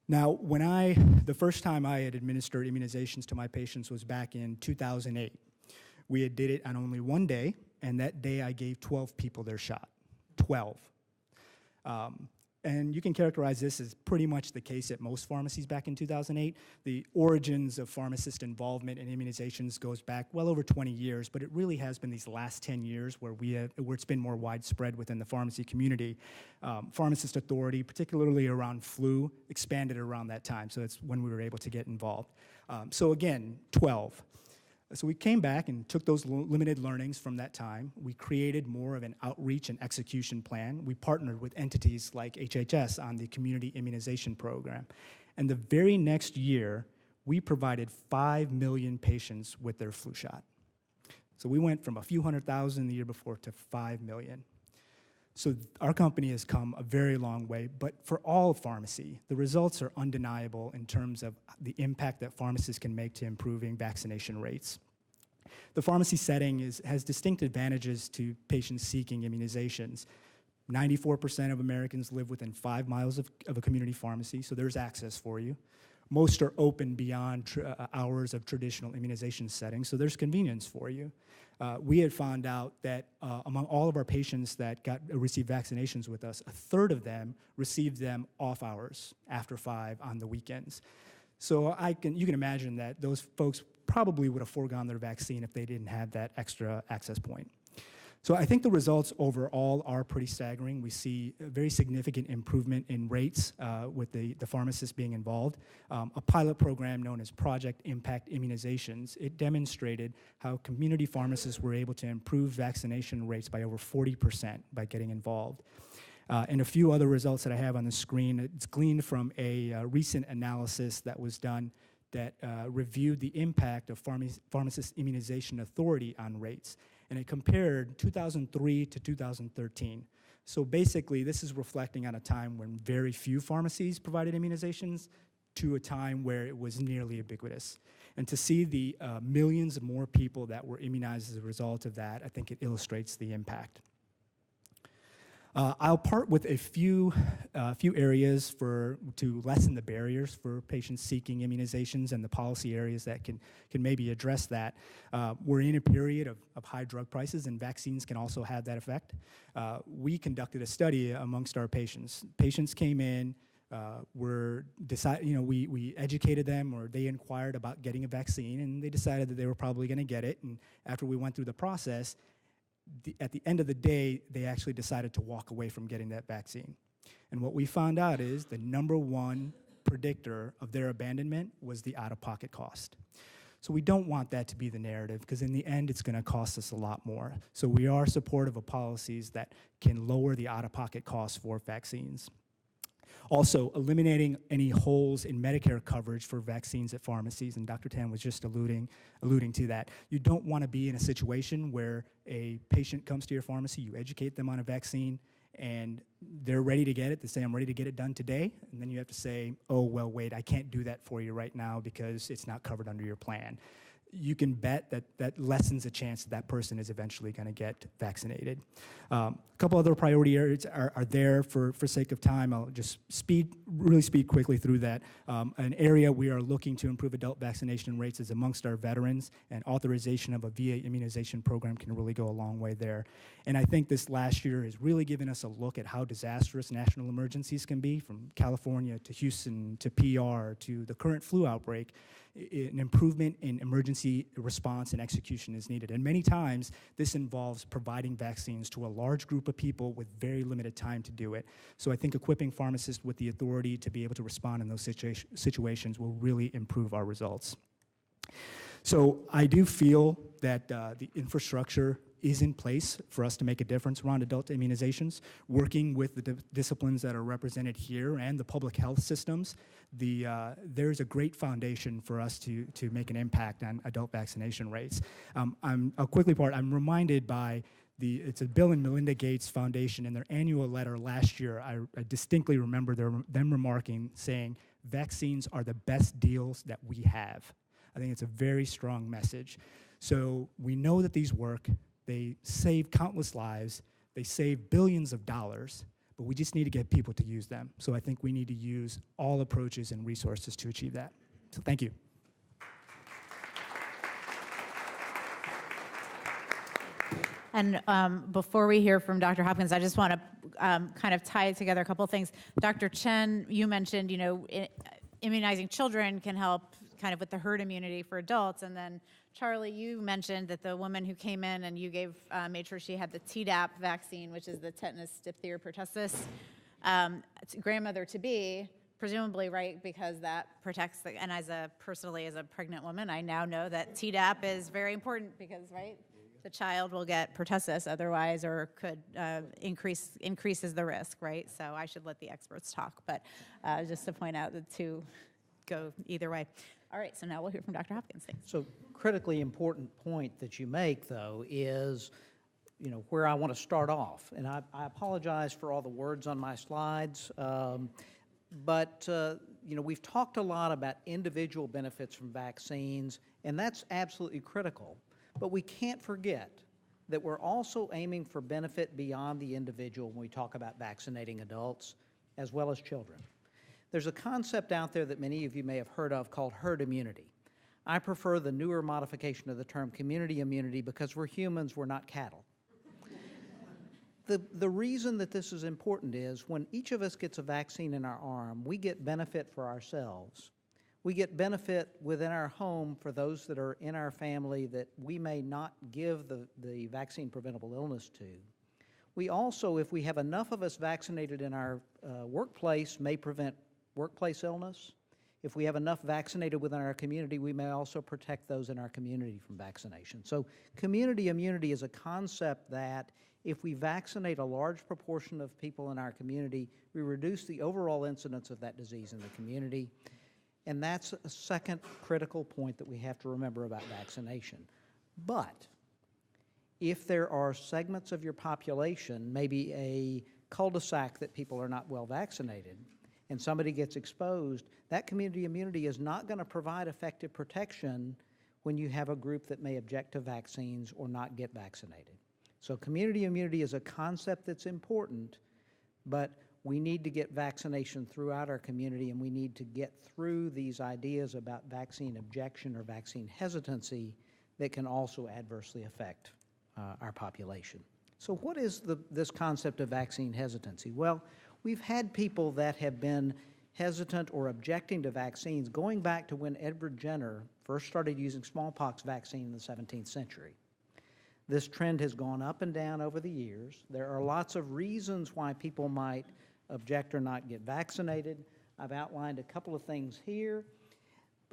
S5: Now, the first time I had administered immunizations to my patients was back in 2008. We had did it on only one day, and that day I gave 12 people their shot, 12. And you can characterize this as pretty much the case at most pharmacies back in 2008. The origins of pharmacist involvement in immunizations goes back well over 20 years, but it really has been these last 10 years where it's been more widespread within the pharmacy community. Pharmacist authority, particularly around flu, expanded around that time, so that's when we were able to get involved. So again, 12. So we came back and took those limited learnings from that time. We created more of an outreach and execution plan. We partnered with entities like HHS on the community immunization program. And the very next year, we provided 5 million patients with their flu shot. So we went from a few 100,000 the year before to 5 million. So our company has come a very long way, but for all of pharmacy, the results are undeniable in terms of the impact that pharmacists can make to improving vaccination rates. The pharmacy setting has distinct advantages to patients seeking immunizations. 94% of Americans live within 5 miles of a community pharmacy, so there's access for you. Most are open beyond hours of traditional immunization settings, so there's convenience for you. We had found out that among all of our patients that received vaccinations with us, a third of them received them off hours, after 5 on the weekends. So you can imagine that those folks probably would have foregone their vaccine if they didn't have that extra access point. So I think the results overall are pretty staggering. We see a very significant improvement in rates with the pharmacists being involved. A pilot program known as Project Impact Immunizations, it demonstrated how community pharmacists were able to improve vaccination rates by over 40% by getting involved. And a few other results that I have on the screen, it's gleaned from a recent analysis that was done that reviewed the impact of Pharmacist Immunization Authority on rates. And it compared 2003 to 2013. So basically, this is reflecting on a time when very few pharmacies provided immunizations to a time where it was nearly ubiquitous. And to see the millions of more people that were immunized as a result of that, I think it illustrates the impact. I'll part with a few areas to lessen the barriers for patients seeking immunizations and the policy areas that can maybe address that. We're in a period of high drug prices, and vaccines can also have that effect. We conducted a study amongst our patients. Patients came in, we educated them, or they inquired about getting a vaccine, and they decided that they were probably going to get it. And after we went through the process, at the end of the day, they actually decided to walk away from getting that vaccine. And what we found out is the number one predictor of their abandonment was the out-of-pocket cost. So we don't want that to be the narrative, because in the end, it's going to cost us a lot more. So we are supportive of policies that can lower the out-of-pocket costs for vaccines. Also, eliminating any holes in Medicare coverage for vaccines at pharmacies, and Dr. Tan was just alluding to that. You don't want to be in a situation where a patient comes to your pharmacy, you educate them on a vaccine, and they're ready to get it. They say, I'm ready to get it done today. And then you have to say, oh, well, wait, I can't do that for you right now because it's not covered under your plan. You can bet that that lessens the chance that that person is eventually going to get vaccinated. A couple other priority areas are there for sake of time. I'll just really speed quickly through that. An area we are looking to improve adult vaccination rates is amongst our veterans, and authorization of a VA immunization program can really go a long way there. And I think this last year has really given us a look at how disastrous national emergencies can be, from California to Houston to PR to the current flu outbreak. An improvement in emergency response and execution is needed. And many times, this involves providing vaccines to a large group of people with very limited time to do it. So I think equipping pharmacists with the authority to be able to respond in those situations will really improve our results. So I do feel that the infrastructure is in place for us to make a difference around adult immunizations, working with the disciplines that are represented here and the public health systems. There's a great foundation for us to make an impact on adult vaccination rates. I'll quickly part, I'm reminded by it's a Bill and Melinda Gates Foundation. In their annual letter last year, I distinctly remember them remarking, saying, vaccines are the best deals that we have. I think it's a very strong message. So we know that these work. They save countless lives. They save billions of dollars, but we just need to get people to use them. So I think we need to use all approaches and resources to achieve that. So thank you.
S1: And before we hear from Dr. Hopkins, I just want to kind of tie together a couple things. Dr. Chen, you mentioned, immunizing children can help kind of with the herd immunity for adults. And then Charlie, you mentioned that the woman who came in and you made sure she had the Tdap vaccine, which is the tetanus, diphtheria, pertussis, grandmother-to-be, presumably, right, because that protects and personally as a pregnant woman, I now know that Tdap is very important because, right, the child will get pertussis otherwise, or could increases the risk, right? So I should let the experts talk, but just to point out the two go either way. All right, so now we'll hear from Dr. Hopkins. Thanks.
S6: So critically important point that you make, though, is where I want to start off. And I apologize for all the words on my slides, but we've talked a lot about individual benefits from vaccines, and that's absolutely critical. But we can't forget that we're also aiming for benefit beyond the individual when we talk about vaccinating adults as well as children. There's a concept out there that many of you may have heard of called herd immunity. I prefer the newer modification of the term community immunity because we're humans, we're not cattle. The reason that this is important is when each of us gets a vaccine in our arm, we get benefit for ourselves. We get benefit within our home for those that are in our family that we may not give the vaccine-preventable illness to. We also, if we have enough of us vaccinated in our workplace, may prevent workplace illness. If we have enough vaccinated within our community, we may also protect those in our community from vaccination. So community immunity is a concept that if we vaccinate a large proportion of people in our community, we reduce the overall incidence of that disease in the community. And that's a second critical point that we have to remember about vaccination. But if there are segments of your population, maybe a cul-de-sac that people are not well vaccinated, and somebody gets exposed, that community immunity is not going to provide effective protection when you have a group that may object to vaccines or not get vaccinated. So community immunity is a concept that's important, but we need to get vaccination throughout our community, and we need to get through these ideas about vaccine objection or vaccine hesitancy that can also adversely affect our population. So what is this concept of vaccine hesitancy? Well, we've had people that have been hesitant or objecting to vaccines going back to when Edward Jenner first started using smallpox vaccine in the 17th century. This trend has gone up and down over the years. There are lots of reasons why people might object or not get vaccinated. I've outlined a couple of things here.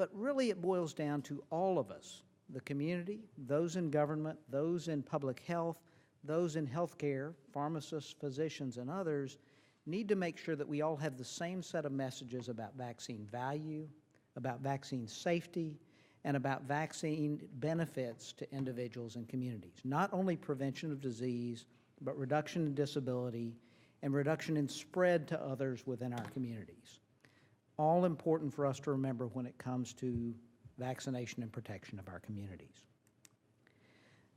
S6: But really it boils down to all of us, the community, those in government, those in public health, those in healthcare, pharmacists, physicians, and others, need to make sure that we all have the same set of messages about vaccine value, about vaccine safety, and about vaccine benefits to individuals and communities. Not only prevention of disease, but reduction in disability and reduction in spread to others within our communities. All important for us to remember when it comes to vaccination and protection of our communities.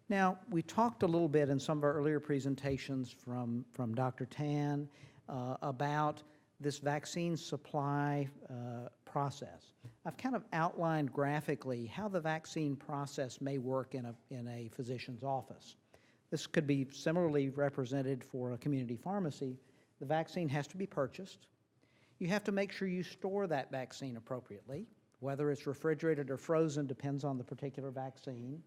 S6: Now, we talked a little bit in some of our earlier presentations from Dr. Tan about this vaccine supply process. I've kind of outlined graphically how the vaccine process may work in a physician's office. This could be similarly represented for a community pharmacy. The vaccine has to be purchased. You have to make sure you store that vaccine appropriately. Whether it's refrigerated or frozen depends on the particular vaccine.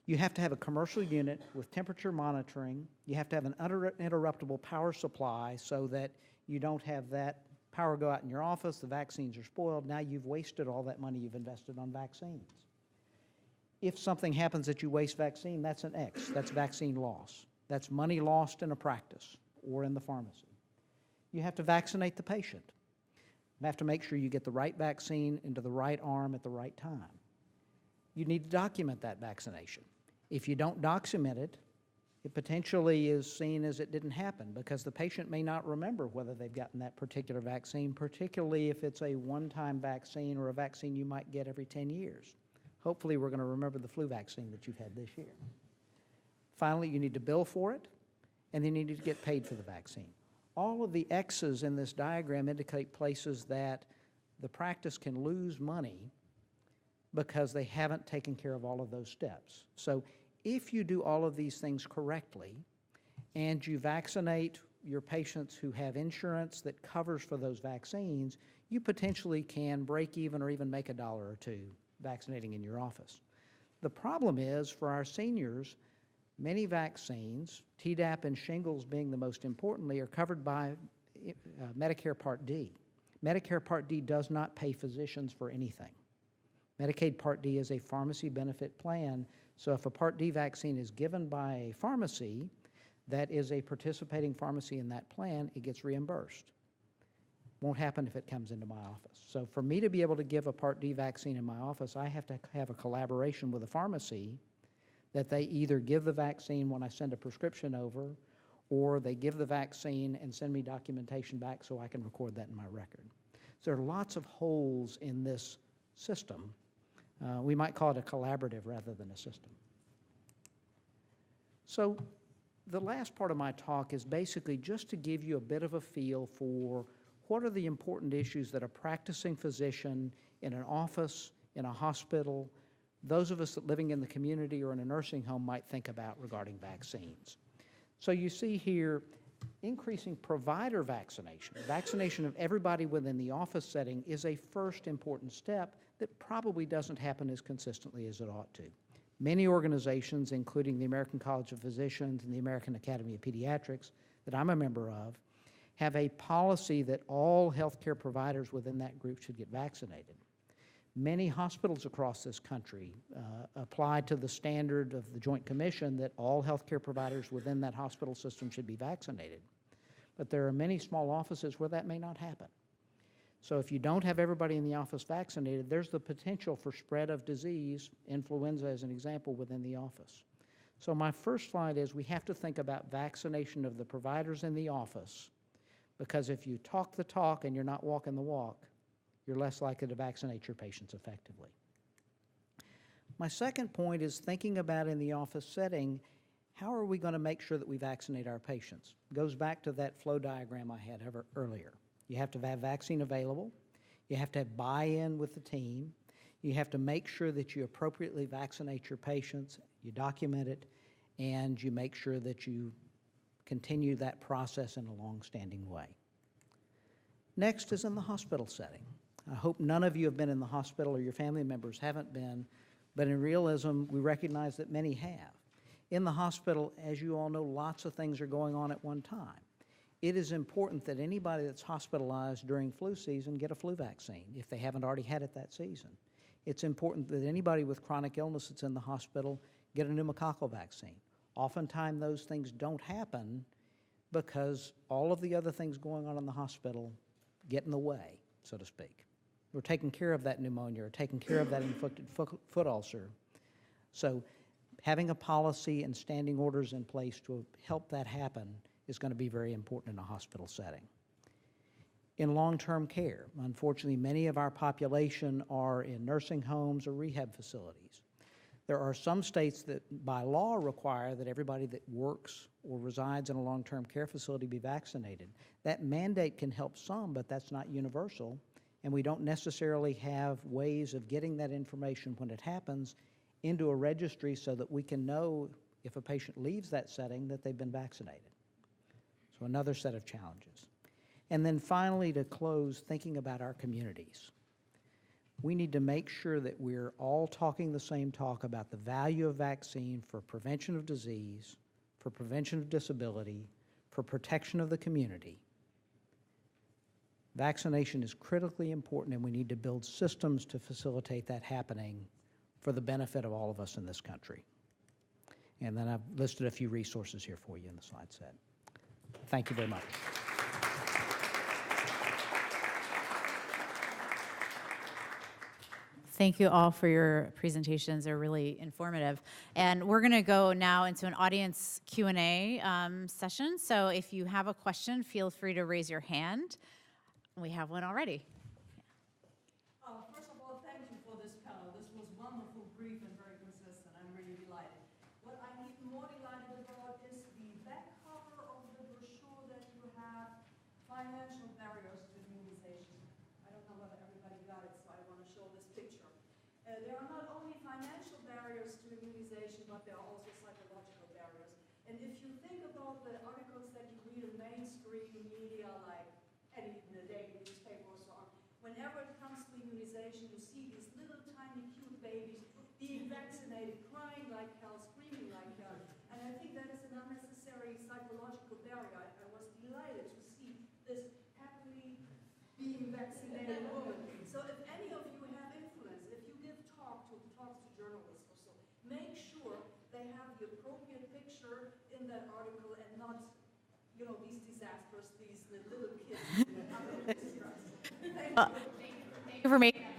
S6: You have to have a commercial unit with temperature monitoring. You have to have an uninterruptible power supply so that you don't have that power go out in your office, the vaccines are spoiled, now you've wasted all that money you've invested on vaccines. If something happens that you waste vaccine, that's an X, that's vaccine loss. That's money lost in a practice or in the pharmacy. You have to vaccinate the patient. You have to make sure you get the right vaccine into the right arm at the right time. You need to document that vaccination. If you don't document it, it potentially is seen as it didn't happen because the patient may not remember whether they've gotten that particular vaccine, particularly if it's a one-time vaccine or a vaccine you might get every 10 years. Hopefully we're going to remember the flu vaccine that you've had this year. Finally, you need to bill for it, and then you need to get paid for the vaccine. All of the X's in this diagram indicate places that the practice can lose money because they haven't taken care of all of those steps. So if you do all of these things correctly and you vaccinate your patients who have insurance that covers for those vaccines, you potentially can break even or even make $1 or $2 vaccinating in your office. The problem is for our seniors, many vaccines, Tdap and shingles being the most importantly, are covered by Medicare Part D. Medicare Part D does not pay physicians for anything. Medicaid Part D is a pharmacy benefit plan, so if a Part D vaccine is given by a pharmacy that is a participating pharmacy in that plan, it gets reimbursed. Won't happen if it comes into my office. So for me to be able to give a Part D vaccine in my office, I have to have a collaboration with a pharmacy that they either give the vaccine when I send a prescription over, or they give the vaccine and send me documentation back so I can record that in my record. So there are lots of holes in this system. We might call it a collaborative rather than a system. So the last part of my talk is basically just to give you a bit of a feel for what are the important issues that a practicing physician in an office, in a hospital, those of us that living in the community or in a nursing home might think about regarding vaccines. So you see here, increasing provider vaccination. Vaccination of everybody within the office setting is a first important step that probably doesn't happen as consistently as it ought to. Many organizations, including the American College of Physicians and the American Academy of Pediatrics, that I'm a member of, have a policy that all healthcare providers within that group should get vaccinated. Many hospitals across this country apply to the standard of the Joint Commission that all healthcare providers within that hospital system should be vaccinated. But there are many small offices where that may not happen. So if you don't have everybody in the office vaccinated, there's the potential for spread of disease, influenza as an example, within the office. So my first slide is we have to think about vaccination of the providers in the office, because if you talk the talk and you're not walking the walk, you're less likely to vaccinate your patients effectively. My second point is thinking about in the office setting, how are we going to make sure that we vaccinate our patients? It goes back to that flow diagram I had earlier. You have to have vaccine available. You have to have buy-in with the team. You have to make sure that you appropriately vaccinate your patients, you document it, and you make sure that you continue that process in a long-standing way. Next is in the hospital setting. I hope none of you have been in the hospital or your family members haven't been, but in realism, we recognize that many have. In the hospital, as you all know, lots of things are going on at one time. It is important that anybody that's hospitalized during flu season get a flu vaccine if they haven't already had it that season. It's important that anybody with chronic illness that's in the hospital get a pneumococcal vaccine. Oftentimes those things don't happen because all of the other things going on in the hospital get in the way, so to speak. We're taking care of that pneumonia or taking care of that inflicted foot ulcer. So having a policy and standing orders in place to help that happen is going to be very important in a hospital setting. In long-term care, unfortunately, many of our population are in nursing homes or rehab facilities. There are some states that by law require that everybody that works or resides in a long-term care facility be vaccinated. That mandate can help some, but that's not universal, and we don't necessarily have ways of getting that information when it happens into a registry so that we can know if a patient leaves that setting that they've been vaccinated. So another set of challenges. And then finally, to close, thinking about our communities. We need to make sure that we're all talking the same talk about the value of vaccine for prevention of disease, for prevention of disability, for protection of the community. Vaccination is critically important, and we need to build systems to facilitate that happening for the benefit of all of us in this country. And then I've listed a few resources here for you in the slide set. Thank you very much.
S1: Thank you all for your presentations. They're really informative. And we're going to go now into an audience Q&A session. So if you have a question, feel free to raise your hand. We have one already.
S7: First of all, thank you for this panel. This was wonderful, brief, and very consistent. I'm really delighted. What I'm even more delighted about is the back cover of the brochure that you have, financial barriers to immunization. I don't know whether everybody got it, so I want to show this picture. There are not only financial barriers to immunization, but there are also psychological barriers. And if you think about the articles that you read in mainstream media, like the daily newspaper or so on, whenever it comes to immunization, you see these little tiny cute babies being vaccinated, crying like hell, screaming like hell. And I think that is an unnecessary psychological barrier. I was delighted to see this happily being vaccinated woman. So if any of you have influence, if you give talks to journalists or so, make sure they have the appropriate picture in that article and not, these disasters, these little kids.
S1: Thank you for making that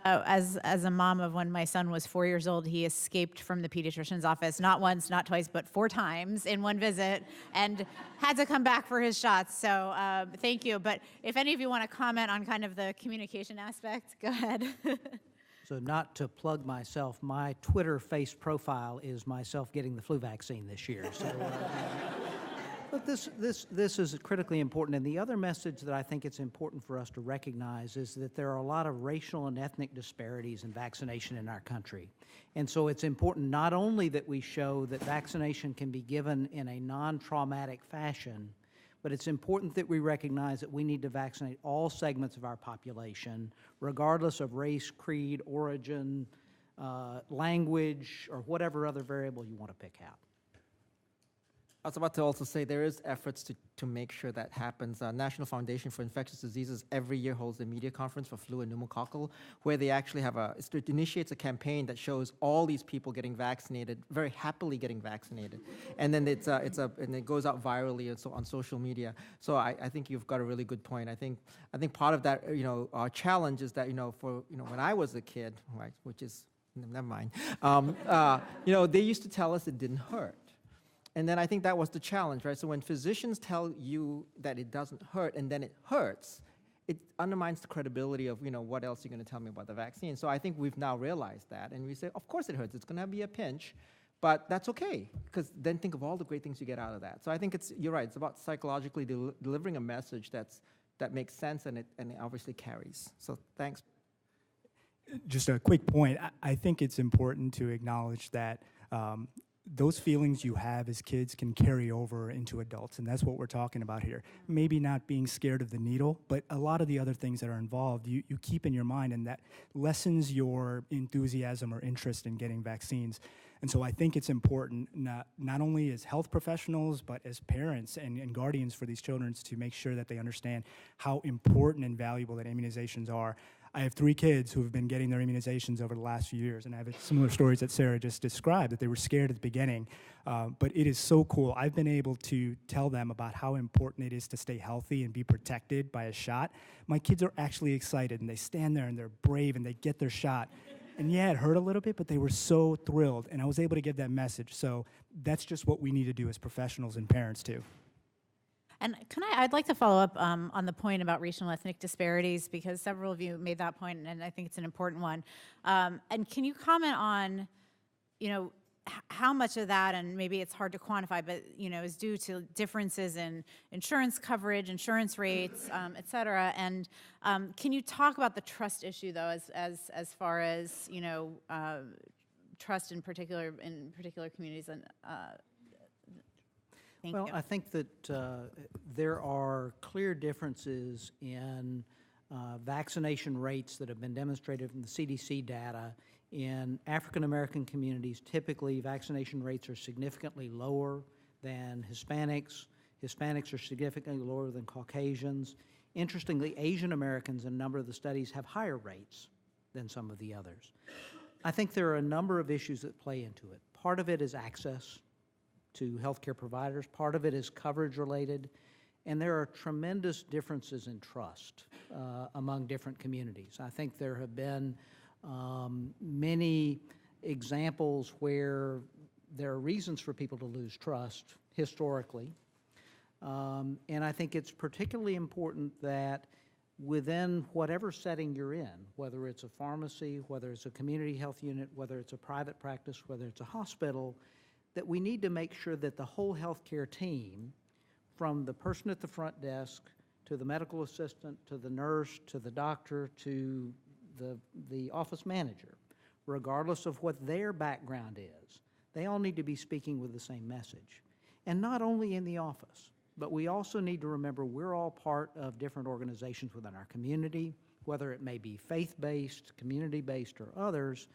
S1: point. As a mom of when my son was 4 years old, he escaped from the pediatrician's office, not once, not twice, but 4 times in one visit, and had to come back for his shots. So thank you. But if any of you want to comment on kind of the communication aspect, go ahead.
S6: So not to plug myself, my Twitter face profile is myself getting the flu vaccine this year. So, but this is critically important. And the other message that I think it's important for us to recognize is that there are a lot of racial and ethnic disparities in vaccination in our country. And so it's important not only that we show that vaccination can be given in a non-traumatic fashion, but it's important that we recognize that we need to vaccinate all segments of our population, regardless of race, creed, origin, language, or whatever other variable you want to pick out.
S4: I was about to also say there is efforts to make sure that happens. National Foundation for Infectious Diseases every year holds a media conference for flu and pneumococcal, where they actually have it initiates a campaign that shows all these people getting vaccinated, very happily getting vaccinated, and then and it goes out virally and so on social media. So I think you've got a really good point. I think part of that, our challenge is that when I was a kid, right, which is never mind, they used to tell us it didn't hurt. And then I think that was the challenge, right? So when physicians tell you that it doesn't hurt and then it hurts, it undermines the credibility of, what else you're going to tell me about the vaccine. So I think we've now realized that, and we say, of course it hurts. It's going to be a pinch, but that's okay, because then think of all the great things you get out of that. So I think you're right. It's about psychologically delivering a message that makes sense and it obviously carries. So thanks.
S5: Just a quick point. I think it's important to acknowledge that those feelings you have as kids can carry over into adults, and that's what we're talking about here. Maybe not being scared of the needle, but a lot of the other things that are involved, you keep in your mind, and that lessens your enthusiasm or interest in getting vaccines. And so I think it's important, not only as health professionals, but as parents and guardians for these children, to make sure that they understand how important and valuable that immunizations are. I have 3 kids who have been getting their immunizations over the last few years, and I have similar stories that Sarah just described, that they were scared at the beginning. But it is so cool. I've been able to tell them about how important it is to stay healthy and be protected by a shot. My kids are actually excited, and they stand there, and they're brave, and they get their shot. And yeah, it hurt a little bit, but they were so thrilled, and I was able to give that message. So that's just what we need to do as professionals and parents, too.
S1: And I'd like to follow up on the point about regional ethnic disparities, because several of you made that point, and I think it's an important one. And can you comment on, how much of that, and maybe it's hard to quantify, but, is due to differences in insurance coverage, insurance rates, et cetera? And can you talk about the trust issue, though, as far as, trust in particular communities? And thank you.
S6: I think that there are clear differences in vaccination rates that have been demonstrated from the CDC data. In African American communities, typically vaccination rates are significantly lower than Hispanics. Hispanics are significantly lower than Caucasians. Interestingly, Asian Americans in a number of the studies have higher rates than some of the others. I think there are a number of issues that play into it. Part of it is access to healthcare providers. Part of it is coverage related. And there are tremendous differences in trust among different communities. I think there have been many examples where there are reasons for people to lose trust historically. And I think it's particularly important that within whatever setting you're in, whether it's a pharmacy, whether it's a community health unit, whether it's a private practice, whether it's a hospital, that we need to make sure that the whole healthcare team, from the person at the front desk to the medical assistant to the nurse to the doctor to the office manager, regardless of what their background is, they all need to be speaking with the same message. And not only in the office, but we also need to remember we're all part of different organizations within our community, whether it may be faith-based, community-based, or others.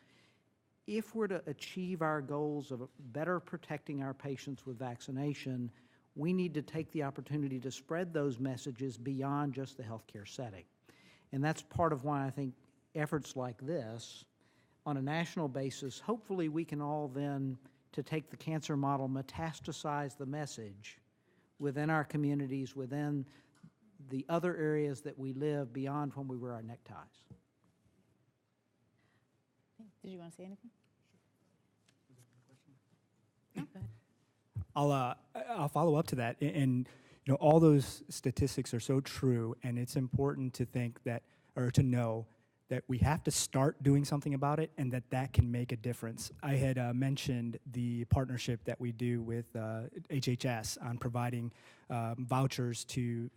S6: If we're to achieve our goals of better protecting our patients with vaccination, we need to take the opportunity to spread those messages beyond just the healthcare setting. And that's part of why I think efforts like this, on a national basis, hopefully we can all then, to take the cancer model, metastasize the message within our communities, within the other areas that we live beyond when we wear our neckties.
S1: Did you want to say anything? No, go ahead.
S5: I'll follow up to that, and all those statistics are so true, and it's important to think that, or to know that we have to start doing something about it, and that can make a difference. I had mentioned the partnership that we do with HHS on providing vouchers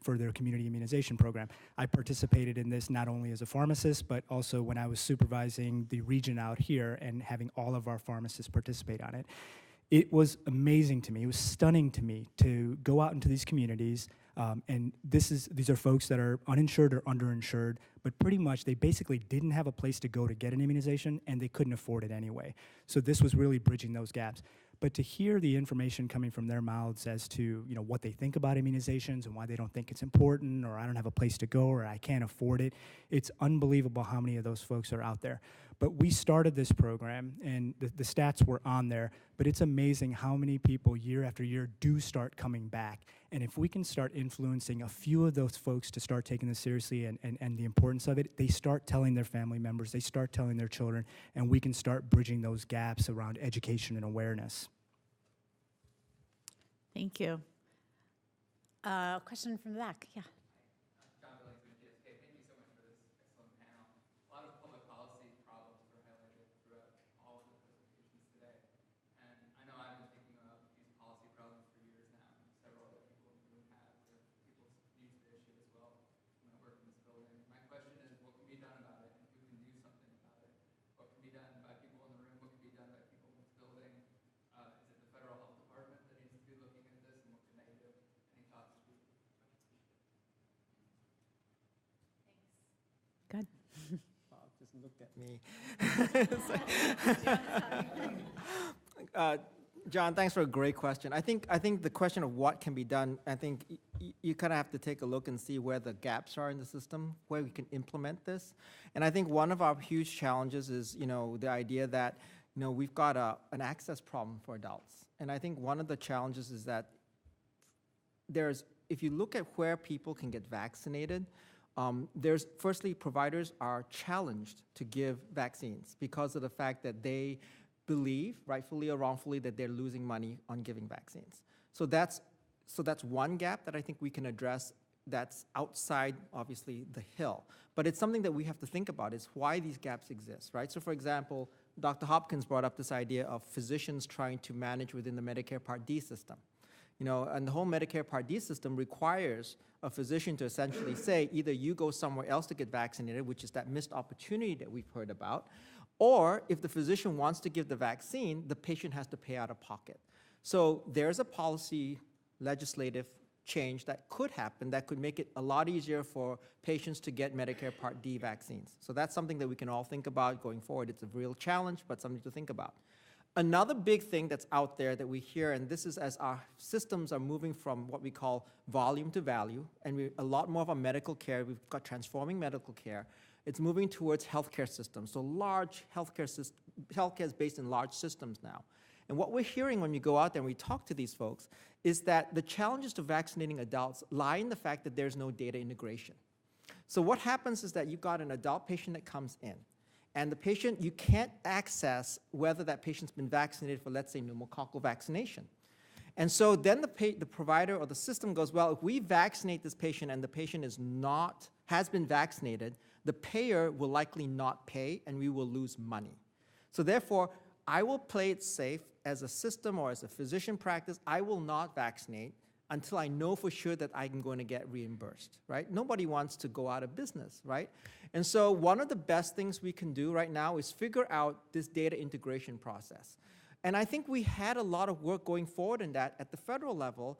S5: for their community immunization program. I participated in this not only as a pharmacist, but also when I was supervising the region out here and having all of our pharmacists participate on it. It was amazing to me, it was stunning to me to go out into these communities, and these are folks that are uninsured or underinsured, but pretty much they basically didn't have a place to go to get an immunization, and they couldn't afford it anyway. So this was really bridging those gaps. But to hear the information coming from their mouths as to what they think about immunizations and why they don't think it's important, or I don't have a place to go, or I can't afford it, it's unbelievable how many of those folks are out there. But we started this program, and the stats were on there, but it's amazing how many people year after year do start coming back. And if we can start influencing a few of those folks to start taking this seriously and the importance of it, they start telling their family members, they start telling their children, and we can start bridging those gaps around education and awareness.
S1: Thank you. Question from the back, yeah. Good.
S4: Bob just looked at me. John, thanks for a great question. I think the question of what can be done, I think you kind of have to take a look and see where the gaps are in the system, where we can implement this. And I think one of our huge challenges is, the idea that, we've got an access problem for adults. And I think one of the challenges is that if you look at where people can get vaccinated, firstly, providers are challenged to give vaccines because of the fact that they believe, rightfully or wrongfully, that they're losing money on giving vaccines. So that's one gap that I think we can address that's outside, obviously, the hill. But it's something that we have to think about, is why these gaps exist, right? So for example, Dr. Hopkins brought up this idea of physicians trying to manage within the Medicare Part D system. And the whole Medicare Part D system requires a physician to essentially say, either you go somewhere else to get vaccinated, which is that missed opportunity that we've heard about, or if the physician wants to give the vaccine, the patient has to pay out of pocket. So there's a policy legislative change that could happen that could make it a lot easier for patients to get Medicare Part D vaccines. So that's something that we can all think about going forward. It's a real challenge, but something to think about. Another big thing that's out there that we hear, and this is as our systems are moving from what we call volume to value, and a lot more of our medical care, we've got transforming medical care, it's moving towards healthcare systems. So large healthcare is based in large systems now. And what we're hearing when we go out there and we talk to these folks is that the challenges to vaccinating adults lie in the fact that there's no data integration. So what happens is that you've got an adult patient that comes in, and the patient, you can't access whether that patient's been vaccinated for, let's say, pneumococcal vaccination. And so then the provider or the system goes, well, if we vaccinate this patient and the patient has been vaccinated, the payer will likely not pay and we will lose money. So therefore, I will play it safe as a system or as a physician practice. I will not vaccinate until I know for sure that I'm going to get reimbursed, right? Nobody wants to go out of business, right? And so one of the best things we can do right now is figure out this data integration process. And I think we had a lot of work going forward in that at the federal level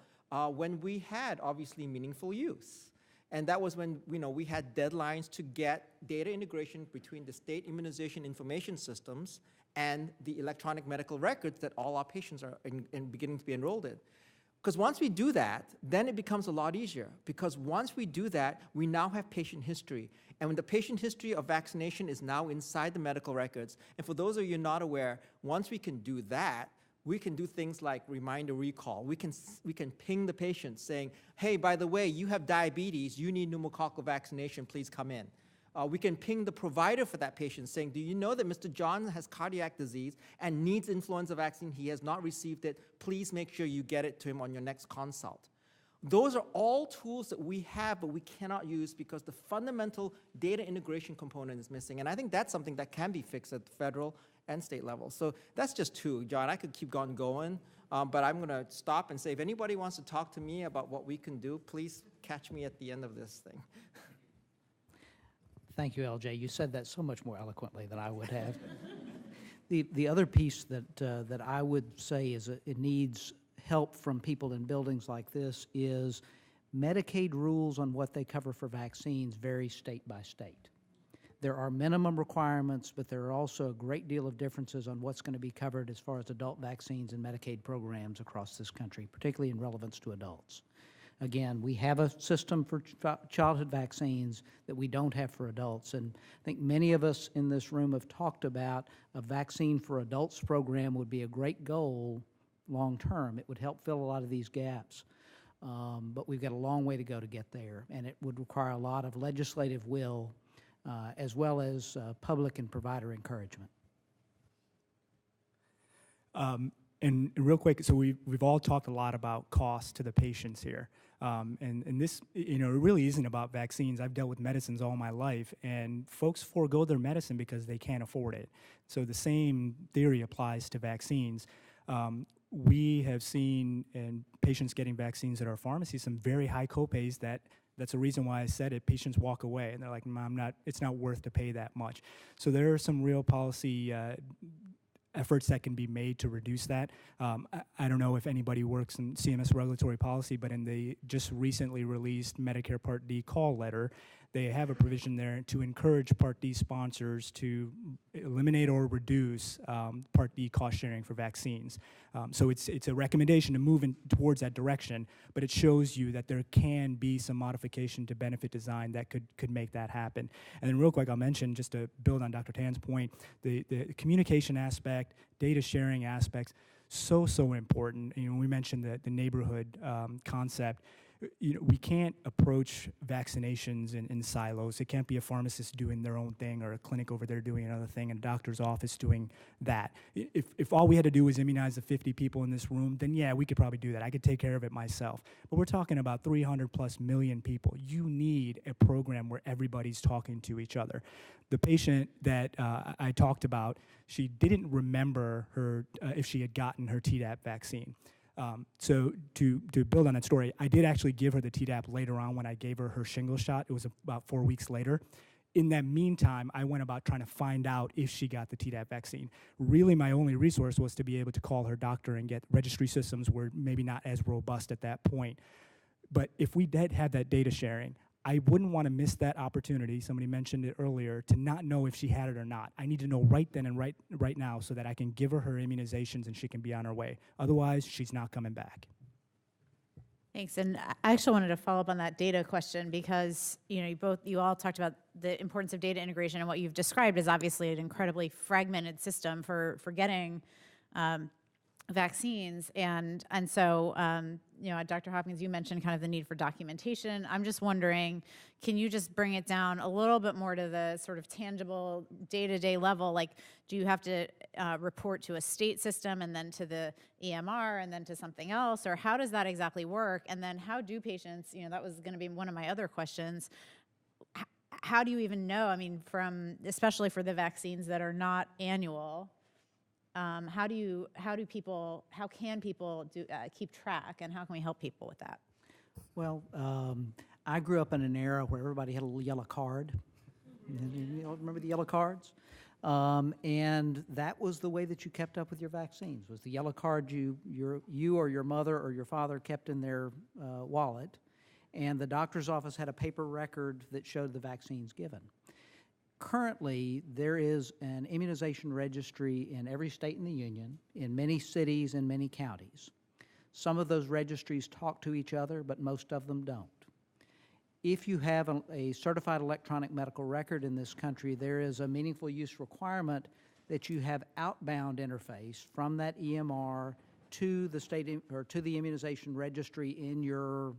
S4: when we had, obviously, meaningful use. And that was when we had deadlines to get data integration between the state immunization information systems and the electronic medical records that all our patients are beginning to be enrolled in. Because once we do that, then it becomes a lot easier. Because once we do that, we now have patient history. And when the patient history of vaccination is now inside the medical records, and for those of you not aware, once we can do that, we can do things like reminder recall. We can ping the patient saying, hey, by the way, you have diabetes, you need pneumococcal vaccination, please come in. We can ping the provider for that patient saying, do you know that Mr. John has cardiac disease and needs influenza vaccine? He has not received it. Please make sure you get it to him on your next consult. Those are all tools that we have, but we cannot use because the fundamental data integration component is missing. And I think that's something that can be fixed at the federal and state level. So that's just two. John, I could keep on going, but I'm going to stop and say, if anybody wants to talk to me about what we can do, please catch me at the end of this thing.
S6: Thank you, LJ. You said that so much more eloquently than I would have. The other piece that I would say is it needs help from people in buildings like this is Medicaid rules on what they cover for vaccines vary state by state. There are minimum requirements, but there are also a great deal of differences on what's going to be covered as far as adult vaccines and Medicaid programs across this country, particularly in relevance to adults. Again, we have a system for childhood vaccines that we don't have for adults, and I think many of us in this room have talked about a vaccine for adults program would be a great goal long term. It would help fill a lot of these gaps, but we've got a long way to go to get there, and it would require a lot of legislative will as well as public and provider encouragement.
S5: And real quick, so we've all talked a lot about cost to the patients here. And this, it really isn't about vaccines. I've dealt with medicines all my life, and folks forego their medicine because they can't afford it. So the same theory applies to vaccines. We have seen in patients getting vaccines at our pharmacy some very high copays that's the reason why I said it. Patients walk away, and they're like, it's not worth to pay that much. So there are some real policy efforts that can be made to reduce that. I don't know if anybody works in CMS regulatory policy, but in the just recently released Medicare Part D call letter, they have a provision there to encourage Part D sponsors to eliminate or reduce Part D cost sharing for vaccines. So it's a recommendation to move towards that direction, but it shows you that there can be some modification to benefit design that could make that happen. And then real quick, I'll mention, just to build on Dr. Tan's point, the communication aspect, data sharing aspects, so important. You know, we mentioned the neighborhood concept. You know, we can't approach vaccinations in silos. It can't be a pharmacist doing their own thing or a clinic over there doing another thing and a doctor's office doing that. If all we had to do was immunize the 50 people in this room, then yeah, we could probably do that. I could take care of it myself. But we're talking about 300+ million people. You need a program where everybody's talking to each other. The patient that I talked about, she didn't remember if she had gotten her Tdap vaccine. So to build on that story, I did actually give her the Tdap later on when I gave her shingles shot. It was about 4 weeks later. In that meantime, I went about trying to find out if she got the Tdap vaccine. Really, my only resource was to be able to call her doctor and get registry systems were maybe not as robust at that point. But if we did have that data sharing, I wouldn't want to miss that opportunity, somebody mentioned it earlier, to not know if she had it or not. I need to know right then and right now so that I can give her immunizations and she can be on her way. Otherwise, she's not coming back.
S1: Thanks. And I actually wanted to follow up on that data question because, you know, you all talked about the importance of data integration, and what you've described is obviously an incredibly fragmented system for getting vaccines. And so, you know, Dr. Hopkins, you mentioned kind of the need for documentation. I'm just wondering, can you just bring it down a little bit more to the sort of tangible day-to-day level? Like, do you have to report to a state system and then to the EMR and then to something else? Or how does that exactly work? And then how do patients, you know, that was going to be one of my other questions. How do you even know, I mean, especially for the vaccines that are not annual, how can people keep track, and how can we help people with that?
S6: Well, I grew up in an era where everybody had a little yellow card. You all remember the yellow cards? And that was the way that you kept up with your vaccines, was the yellow card you or your mother or your father kept in their wallet, and the doctor's office had a paper record that showed the vaccines given. Currently, there is an immunization registry in every state in the union, in many cities and many counties. Some of those registries talk to each other, but most of them don't. If you have a certified electronic medical record in this country, there is a meaningful use requirement that you have outbound interface from that EMR to the state or to the immunization registry in your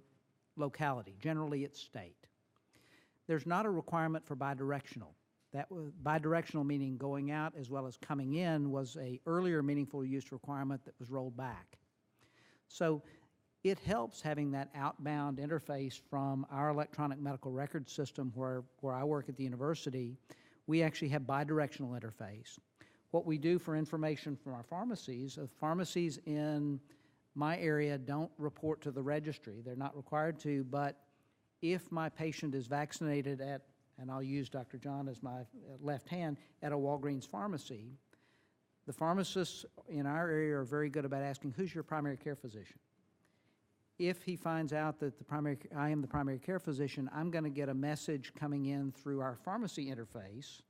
S6: locality. Generally, it's state. There's not a requirement for bidirectional. That was bidirectional, meaning going out as well as coming in, was a earlier meaningful use requirement that was rolled back. So it helps having that outbound interface from our electronic medical record system where I work at the university. We actually have bidirectional interface. What we do for information from our pharmacies in my area don't report to the registry. They're not required to, but if my patient is vaccinated at, and I'll use Dr. John as my left hand, at a Walgreens pharmacy, the pharmacists in our area are very good about asking, who's your primary care physician? If he finds out that I am the primary care physician, I'm going to get a message coming in through our pharmacy interface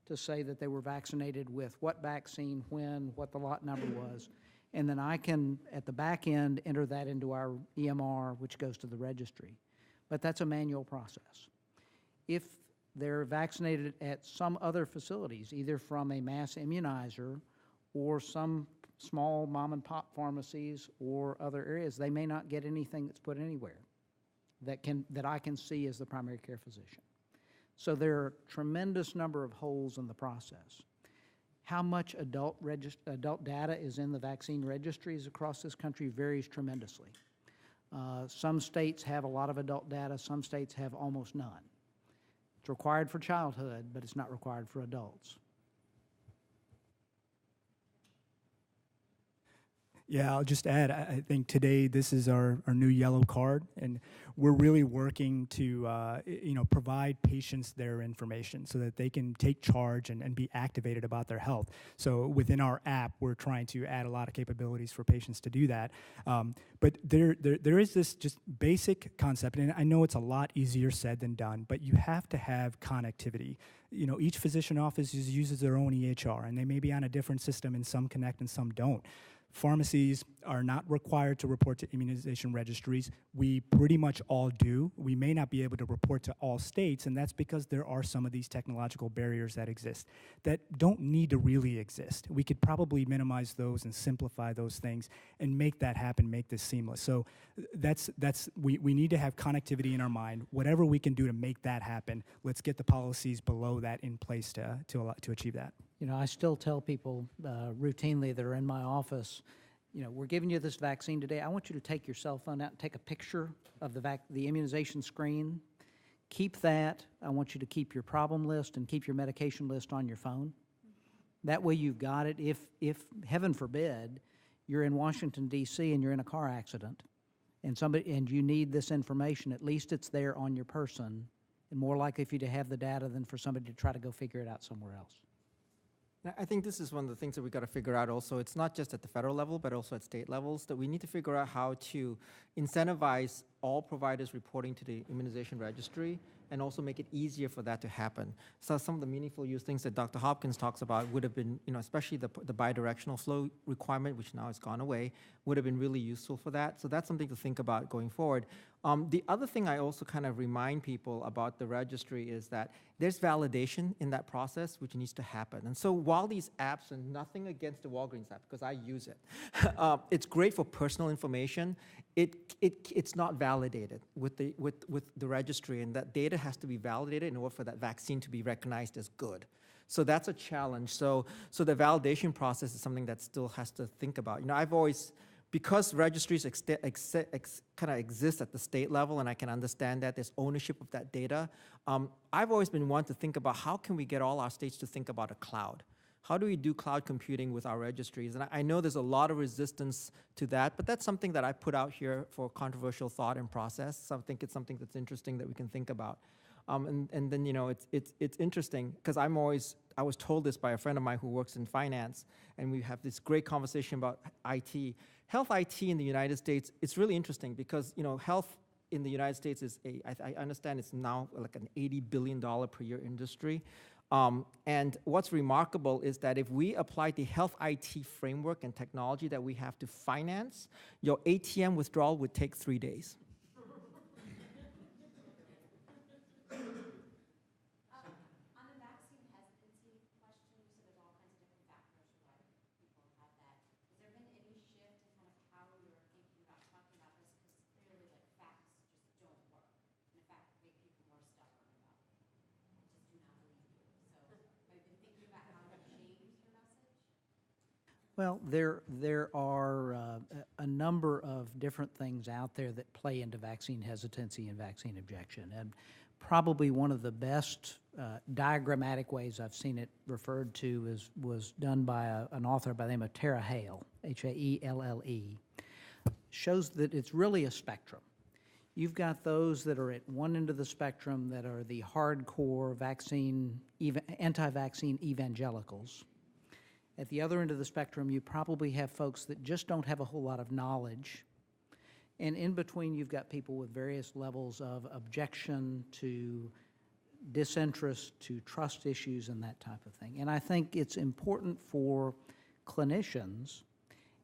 S6: to say that they were vaccinated with what vaccine, when, what the lot number was, and then I can, at the back end, enter that into our EMR, which goes to the registry. But that's a manual process. If they're vaccinated at some other facilities, either from a mass immunizer or some small mom and pop pharmacies or other areas, they may not get anything that's put anywhere that I can see as the primary care physician. So there are a tremendous number of holes in the process. How much adult data is in the vaccine registries across this country varies tremendously. Some states have a lot of adult data, some states have almost none. It's required for childhood, but it's not required for adults.
S5: Yeah, I'll just add, I think today this is our new yellow card, and we're really working to provide patients their information so that they can take charge and be activated about their health. So within our app, we're trying to add a lot of capabilities for patients to do that. But there is this just basic concept, and I know it's a lot easier said than done, but you have to have connectivity. You know, each physician office uses their own EHR, and they may be on a different system, and some connect and some don't. Pharmacies are not required to report to immunization registries. We pretty much all do. We may not be able to report to all states, and that's because there are some of these technological barriers that exist that don't need to really exist. We could probably minimize those and simplify those things and make that happen, make this seamless. So we need to have connectivity in our mind. Whatever we can do to make that happen, let's get the policies below that in place to achieve that.
S6: You know, I still tell people routinely that are in my office, you know, we're giving you this vaccine today. I want you to take your cell phone out and take a picture of the immunization screen. Keep that. I want you to keep your problem list and keep your medication list on your phone. That way you've got it. If heaven forbid, you're in Washington, D.C. and you're in a car accident and you need this information, at least it's there on your person, and more likely for you to have the data than for somebody to try to go figure it out somewhere else.
S4: I think this is one of the things that we got to figure out also. It's not just at the federal level, but also at state levels, that we need to figure out how to incentivize all providers reporting to the immunization registry and also make it easier for that to happen. So some of the meaningful use things that Dr. Hopkins talks about would have been, especially the bidirectional flow requirement, which now has gone away, would have been really useful for that. So that's something to think about going forward. The other thing I also kind of remind people about the registry is that there's validation in that process which needs to happen. And so while these apps, and nothing against the Walgreens app because I use it, it's great for personal information, it's not validated with the registry, and that data has to be validated in order for that vaccine to be recognized as good. So that's a challenge. So the validation process is something that still has to think about. I've always, because registries kind of exist at the state level, and I can understand that there's ownership of that data, I've always been one to think about how can we get all our states to think about a cloud. How do we do cloud computing with our registries? And I know there's a lot of resistance to that, but that's something that I put out here for controversial thought and process. So I think it's something that's interesting that we can think about. And then, it's interesting because I was told this by a friend of mine who works in finance, and we have this great conversation about IT. Health IT in the United States, it's really interesting because, health in the United States is I understand it's now like an $80 billion per year industry. And what's remarkable is that if we apply the health IT framework and technology that we have to finance, your ATM withdrawal would take 3 days.
S8: On the vaccine hesitancy question, you said there's all kinds of different factors why people have that. Has there been any shift in kind of how you're thinking about talking about this? Because clearly, facts just don't work. And in fact, make people more stubborn about it. Just do not believe you. So have you been thinking about how to change your message?
S6: Well, there are a number of different things out there that play into vaccine hesitancy and vaccine objection. And probably one of the best diagrammatic ways I've seen it referred to was done by an author by the name of Tara Hale, H-A-E-L-L-E. Shows that it's really a spectrum. You've got those that are at one end of the spectrum that are the hardcore anti-vaccine evangelicals. At the other end of the spectrum, you probably have folks that just don't have a whole lot of knowledge. And in between, you've got people with various levels of objection to disinterest, to trust issues, and that type of thing. And I think it's important for clinicians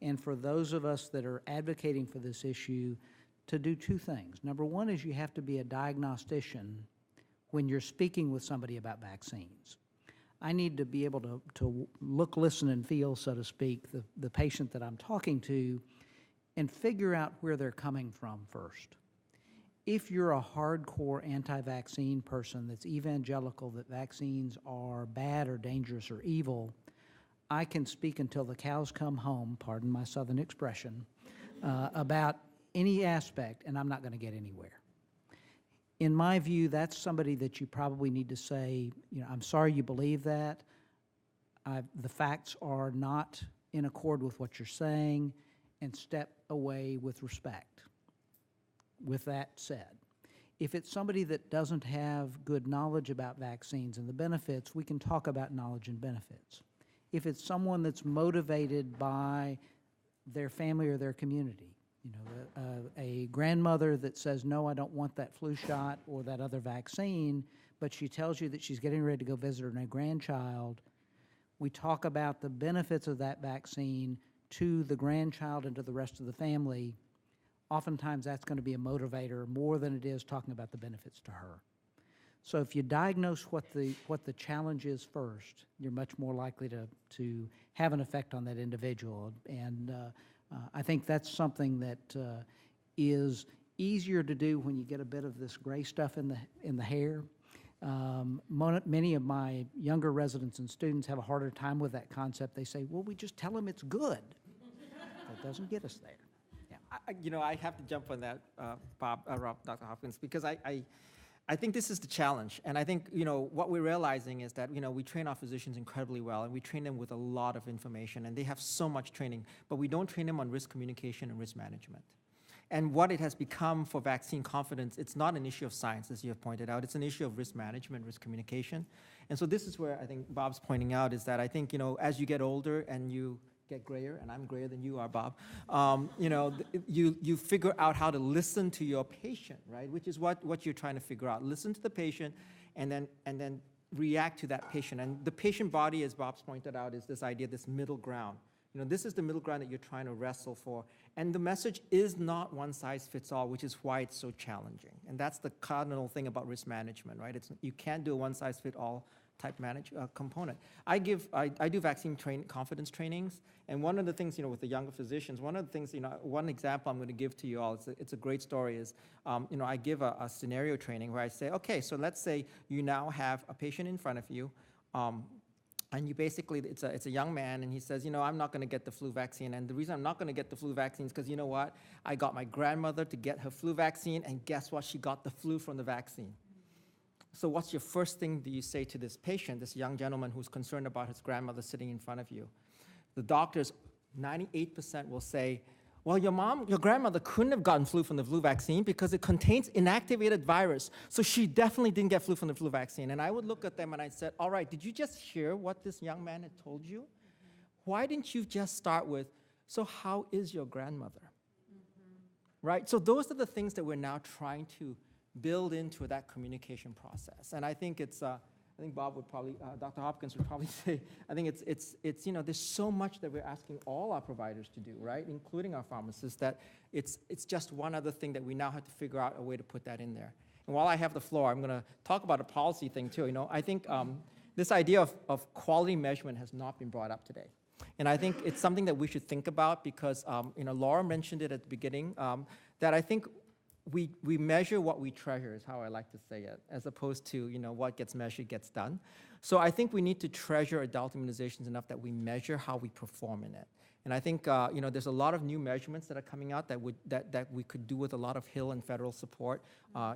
S6: and for those of us that are advocating for this issue to do two things. Number one is you have to be a diagnostician when you're speaking with somebody about vaccines. I need to be able to look, listen, and feel, so to speak, the patient that I'm talking to and figure out where they're coming from first. If you're a hardcore anti-vaccine person that's evangelical that vaccines are bad or dangerous or evil, I can speak until the cows come home, pardon my southern expression, about any aspect, and I'm not going to get anywhere. In my view, that's somebody that you probably need to say, I'm sorry you believe that. The facts are not in accord with what you're saying, and step away with respect. With that said, if it's somebody that doesn't have good knowledge about vaccines and the benefits, we can talk about knowledge and benefits. If it's someone that's motivated by their family or their community, you know, a grandmother that says, no, I don't want that flu shot or that other vaccine, but she tells you that she's getting ready to go visit her grandchild, we talk about the benefits of that vaccine to the grandchild and to the rest of the family. Oftentimes that's going to be a motivator more than it is talking about the benefits to her. So if you diagnose what the challenge is first, you're much more likely to have an effect on that individual. And I think that's something that is easier to do when you get a bit of this gray stuff in the hair. Many of my younger residents and students have a harder time with that concept. They say, well, we just tell them it's good. That doesn't get us there.
S4: You know, I have to jump on that, Rob, Dr. Hopkins, because I think this is the challenge. And I think, you know, what we're realizing is that, you know, we train our physicians incredibly well, and we train them with a lot of information, and they have so much training, but we don't train them on risk communication and risk management. And what it has become for vaccine confidence, it's not an issue of science, as you have pointed out. It's an issue of risk management, risk communication. And so this is where I think Bob's pointing out is that I think, you know, as you get older and you get grayer, and I'm grayer than you are, Bob, you know, you figure out how to listen to your patient, right? Which is what you're trying to figure out. Listen to the patient and then react to that patient. And the patient body, as Bob's pointed out, is this idea, this middle ground. You know, this is the middle ground that you're trying to wrestle for. And the message is not one size fits all, which is why it's so challenging. And that's the cardinal thing about risk management, right? You can't do a one size fit all type component. I do vaccine confidence trainings, and one of the things, you know, with the younger physicians, one of the things, you know, one example I'm going to give to you all, it's a great story, is, you know, I give a scenario training where I say, okay, so let's say you now have a patient in front of you, and you basically, it's a young man, and he says, you know, I'm not going to get the flu vaccine, and the reason I'm not going to get the flu vaccine is because, you know what, I got my grandmother to get her flu vaccine, and guess what, she got the flu from the vaccine. So what's your first thing that you say to this patient, this young gentleman who's concerned about his grandmother sitting in front of you? The doctors, 98% will say, well, your grandmother couldn't have gotten flu from the flu vaccine because it contains inactivated virus. So she definitely didn't get flu from the flu vaccine. And I would look at them and I said, all right, did you just hear what this young man had told you? Why didn't you just start with, so how is your grandmother? Right? So those are the things that we're now trying to build into that communication process. And I think it's, I think Bob would probably, Dr. Hopkins would probably say, I think it's, you know, there's so much that we're asking all our providers to do, right, including our pharmacists, that it's just one other thing that we now have to figure out a way to put that in there. And while I have the floor, I'm going to talk about a policy thing too. You know, I think this idea of quality measurement has not been brought up today. And I think it's something that we should think about because, you know, Laura mentioned it at the beginning, that I think we measure what we treasure is how I like to say it, as opposed to, you know, what gets measured gets done. So I think we need to treasure adult immunizations enough that we measure how we perform in it. And I think, you know, there's a lot of new measurements that are coming out that we could do with a lot of Hill and federal support,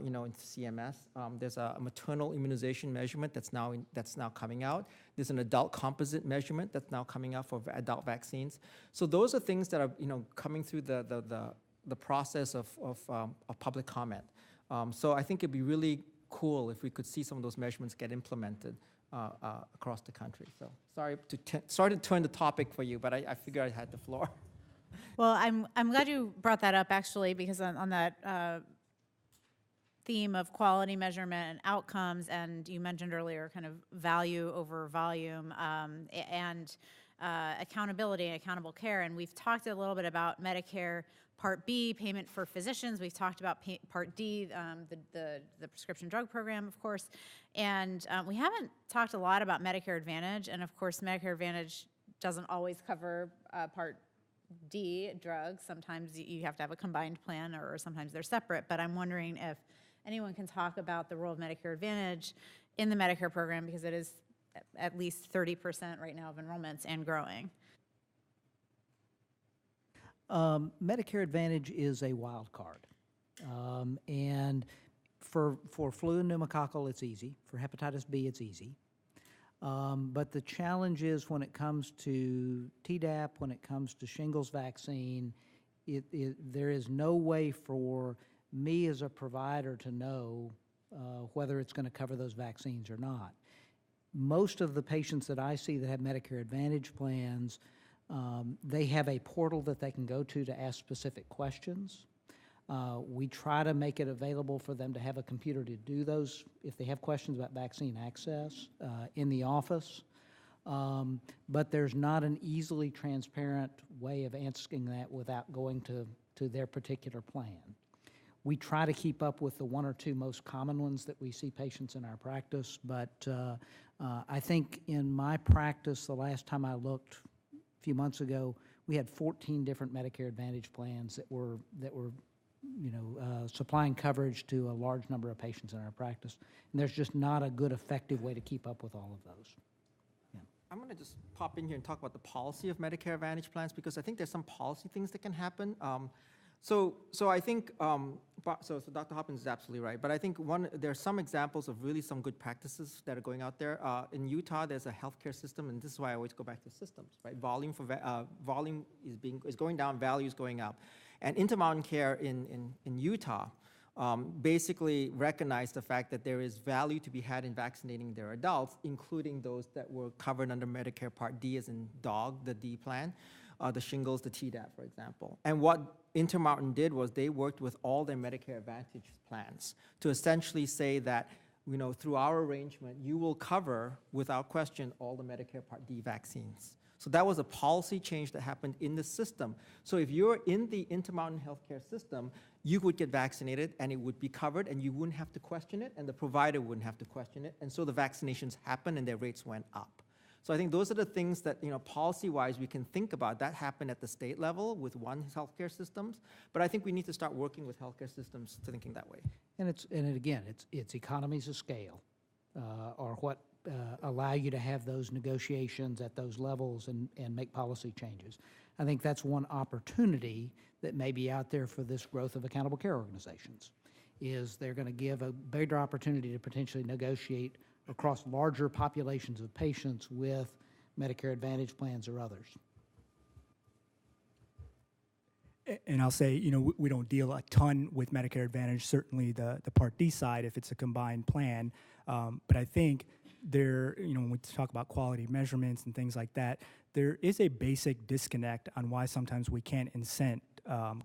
S4: you know, in CMS. There's a maternal immunization measurement that's now coming out. There's an adult composite measurement that's now coming out for adult vaccines. So those are things that are, you know, coming through the process of public comment. So I think it'd be really cool if we could see some of those measurements get implemented across the country. So sorry to turn the topic for you, but I figured I had the floor.
S1: Well, I'm glad you brought that up actually, because on that theme of quality measurement and outcomes, and you mentioned earlier kind of value over volume and accountability and accountable care, and we've talked a little bit about Medicare Part B, payment for physicians. We've talked about Part D, the prescription drug program, of course, and we haven't talked a lot about Medicare Advantage, and of course Medicare Advantage doesn't always cover Part D drugs. Sometimes you have to have a combined plan, or sometimes they're separate, but I'm wondering if anyone can talk about the role of Medicare Advantage in the Medicare program, because it is at least 30% right now of enrollments and growing.
S6: Medicare Advantage is a wild card. And for flu and pneumococcal, it's easy. For hepatitis B, it's easy. But the challenge is when it comes to Tdap, when it comes to shingles vaccine, there is no way for me as a provider to know whether it's going to cover those vaccines or not. Most of the patients that I see that have Medicare Advantage plans, they have a portal that they can go to ask specific questions. We try to make it available for them to have a computer to do those if they have questions about vaccine access in the office. But there's not an easily transparent way of answering that without going to their particular plan. We try to keep up with the one or two most common ones that we see patients in our practice, but I think in my practice, the last time I looked a few months ago, we had 14 different Medicare Advantage plans that were supplying coverage to a large number of patients in our practice. And there's just not a good, effective way to keep up with all of those.
S4: I'm going to just pop in here and talk about the policy of Medicare Advantage plans, because I think there's some policy things that can happen. So I think, so Dr. Hopkins is absolutely right, but I think there are some examples of really some good practices that are going out there. In Utah, there's a healthcare system, and this is why I always go back to systems, right? Volume is going down, value is going up. And Intermountain Care in Utah basically recognized the fact that there is value to be had in vaccinating their adults, including those that were covered under Medicare Part D, as in DOG, the D plan, the shingles, the Tdap, for example. And what Intermountain did was they worked with all their Medicare Advantage plans to essentially say that, through our arrangement, you will cover, without question, all the Medicare Part D vaccines. So that was a policy change that happened in the system. So if you're in the Intermountain healthcare system, you would get vaccinated and it would be covered and you wouldn't have to question it and the provider wouldn't have to question it. And so the vaccinations happened and their rates went up. So I think those are the things that, policy-wise we can think about. That happened at the state level with one healthcare systems, but I think we need to start working with healthcare systems to thinking that way.
S6: And it's economies of scale are what allow you to have those negotiations at those levels and make policy changes. I think that's one opportunity that may be out there for this growth of accountable care organizations, is they're going to give a bigger opportunity to potentially negotiate across larger populations of patients with Medicare Advantage plans or others.
S5: And I'll say, we don't deal a ton with Medicare Advantage, certainly the Part D side if it's a combined plan. But I think when we talk about quality measurements and things like that, there is a basic disconnect on why sometimes we can't incent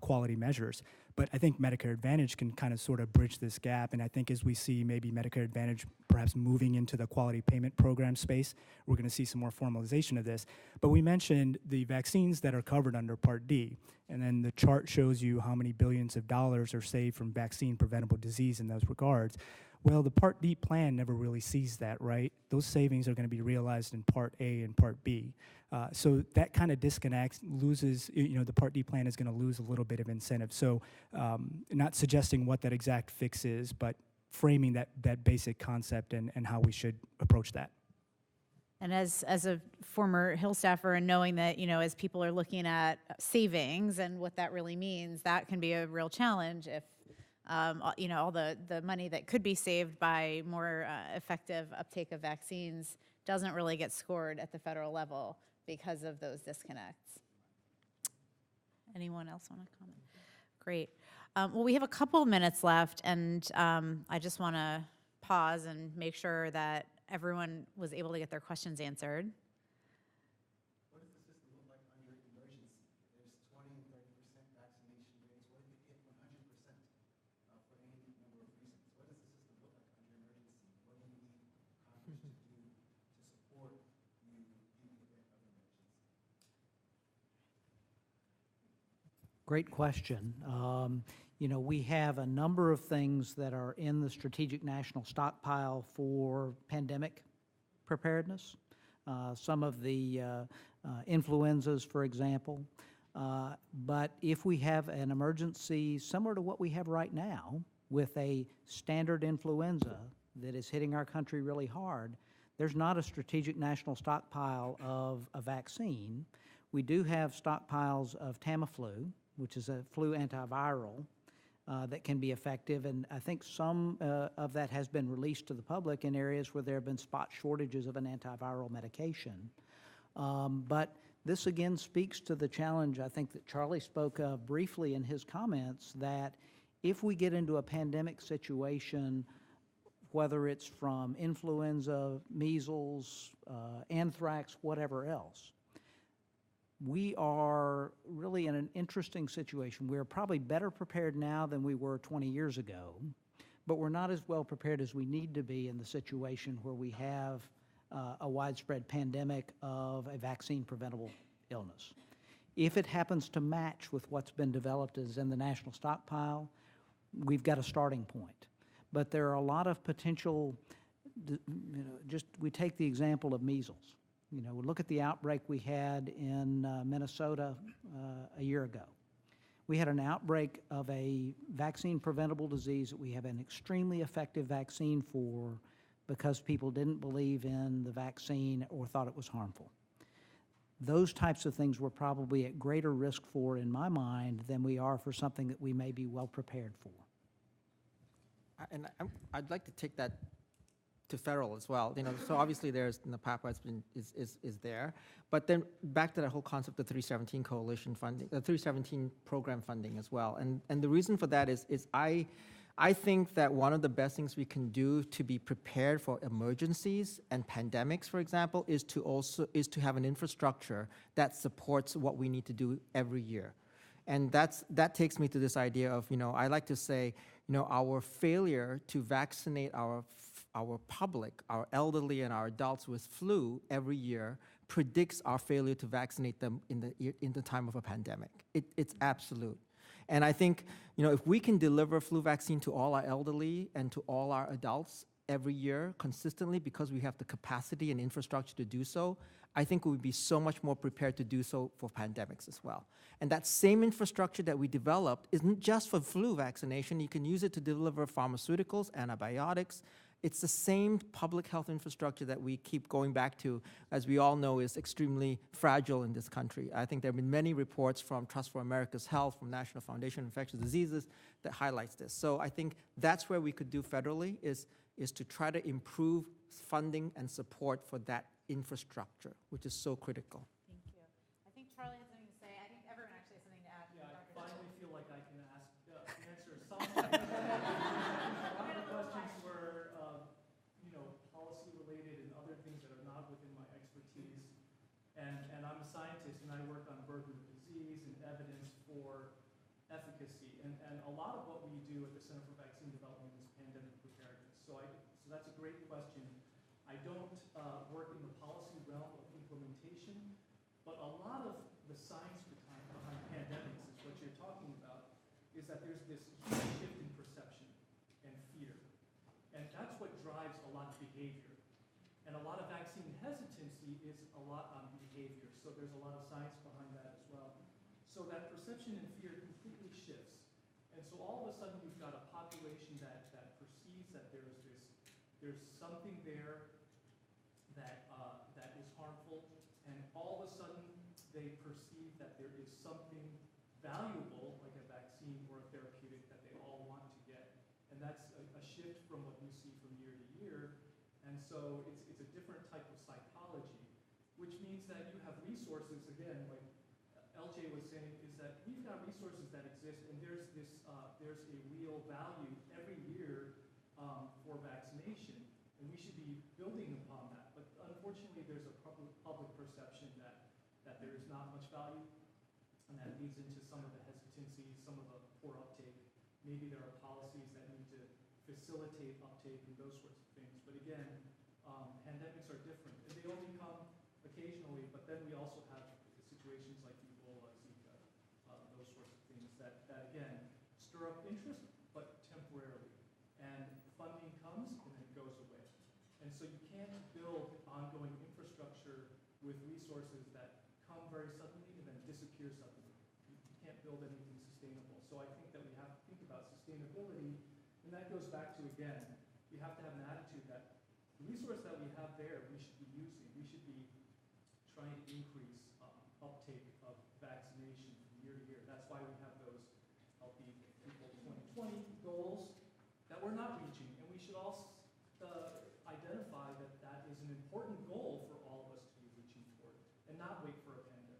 S5: quality measures. But I think Medicare Advantage can kind of sort of bridge this gap. And I think as we see maybe Medicare Advantage perhaps moving into the quality payment program space, we're going to see some more formalization of this. But we mentioned the vaccines that are covered under Part D. And then the chart shows you how many billions of dollars are saved from vaccine-preventable disease in those regards. Well, the Part D plan never really sees that, right? Those savings are going to be realized in Part A and Part B. So that kind of disconnect loses, the Part D plan is going to lose a little bit of incentive. So not suggesting what that exact fix is, but framing that basic concept and how we should approach that.
S1: And as a former Hill staffer and knowing that, as people are looking at savings and what that really means, that can be a real challenge if, all the money that could be saved by more effective uptake of vaccines doesn't really get scored at the federal level because of those disconnects. Anyone else want to comment? Great. Well, we have a couple of minutes left, and I just want to pause and make sure that everyone was able to get their questions answered.
S9: What does the system look like under emergency? There's 20 and 30% vaccination rates. What if it hit 100% for any number of reasons? What does the system look like under emergency? What do you need Congress to do to support you in the event of emergency?
S6: Great question. We have a number of things that are in the Strategic National Stockpile for pandemic preparedness. Some of the influenzas, for example. But if we have an emergency similar to what we have right now with a standard influenza that is hitting our country really hard, there's not a Strategic National Stockpile of a vaccine. We do have stockpiles of Tamiflu, which is a flu antiviral that can be effective, and I think some of that has been released to the public in areas where there have been spot shortages of an antiviral medication. But This again speaks to the challenge I think that Charlie spoke of briefly in his comments, that if we get into a pandemic situation, whether it's from influenza, measles, anthrax, whatever else, we are really in an interesting situation. We're probably better prepared now than we were 20 years ago, but we're not as well prepared as we need to be in the situation where we have a widespread pandemic of a vaccine-preventable illness. If it happens to match with what's been developed as in the national stockpile, we've got a starting point. But there are a lot of potential, just we take the example of measles. We look at the outbreak we had in Minnesota a year ago. We had an outbreak of a vaccine-preventable disease that we have an extremely effective vaccine for because people didn't believe in the vaccine or thought it was harmful. Those types of things we're probably at greater risk for, in my mind, than we are for something that we may be well prepared for.
S4: And I'd like to take that to federal as well. So obviously there's the PAPA is there, but then back to that whole concept of 317 coalition funding, the 317 program funding as well. And the reason for that is I think that one of the best things we can do to be prepared for emergencies and pandemics, for example, is to have an infrastructure that supports what we need to do every year. And that takes me to this idea of, I like to say, our failure to vaccinate our public, our elderly and our adults with flu every year predicts our failure to vaccinate them in the time of a pandemic. It's absolute. And I think, if we can deliver flu vaccine to all our elderly and to all our adults every year consistently because we have the capacity and infrastructure to do so, I think we would be so much more prepared to do so for pandemics as well. And that same infrastructure that we developed isn't just for flu vaccination. You can use it to deliver pharmaceuticals, antibiotics. It's the same public health infrastructure that we keep going back to, as we all know, is extremely fragile in this country. I think there have been many reports from Trust for America's Health, from National Foundation of Infectious Diseases that highlights this. So I think that's where we could do federally is to try to improve funding and support for that infrastructure, which is so critical.
S1: Thank you. I think Charlie has something to say. I think everyone actually has something to add.
S3: Yeah, I finally feel like I can answer some questions. A lot of questions were, policy related and other things that are not within my expertise. And I'm a scientist and I work on burden of disease and evidence for efficacy. And a lot of what we do at the Center for Vaccine Development is pandemic preparedness. So that's a great question. I don't work in the policy realm of implementation, but a lot of the science behind pandemics is what you're talking about, is that there's this huge shift in perception and fear. And that's what drives a lot of behavior. And a lot of vaccine hesitancy is a lot on behavior. So there's a lot of science behind that as well. So that perception and fear completely shifts. And so all of a sudden you've got a population that perceives that there's something there that is harmful, and all of a sudden they perceive that there is something valuable, like a vaccine or a therapeutic, that they all want to get. And that's a shift from what you see from year to year. And so it's a different type of psychology, which means that you have resources, again, like LJ was saying, is that we've got resources that exist, and there's a real value every year for vaccination, and we should be building upon that. But unfortunately, there's a public perception that there is not much value, and that leads into some of the hesitancy, some of the poor uptake. Maybe there are policies that need to facilitate uptake and those sorts of things. But again, pandemics are different, and they only come occasionally, but then we also have situations like Ebola, Zika, those sorts of things that again, stir up interest, but temporarily. And funding comes and then goes away. And so you can't build ongoing infrastructure with resources that come very suddenly and then disappear suddenly. You can't build anything sustainable. So I think that we have to think about sustainability, and that goes back to, again, we have to have an attitude that the resource that we have there, we should be using. We should be trying to increase uptake of vaccination from year to year. That's why we have those Healthy People 2020 goals that we're not reaching, and we should all identify that that is an important goal for all of us to be reaching toward, and not wait for a pandemic.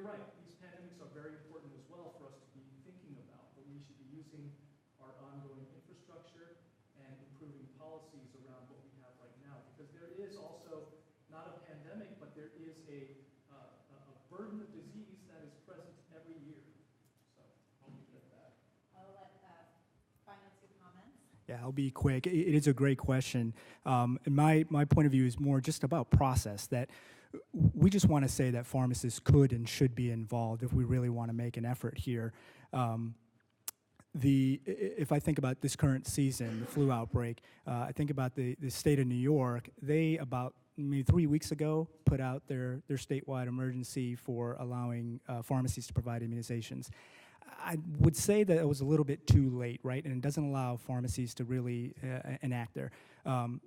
S3: you're right. These pandemics are very important as well for us to be thinking about, but we should be using our ongoing infrastructure and improving policies around what we have right now. Because there is also not a pandemic, but there is a burden of disease that is present every year. So I'll leave it at that.
S1: I'll let final two comments.
S5: Yeah, I'll be quick. It is a great question. And my point of view is more just about process, that we just want to say that pharmacists could and should be involved if we really want to make an effort here. If I think about this current season, the flu outbreak, I think about the state of New York. They, about maybe 3 weeks ago, put out their statewide emergency for allowing pharmacies to provide immunizations. I would say that it was a little bit too late, right? And it doesn't allow pharmacies to really enact there.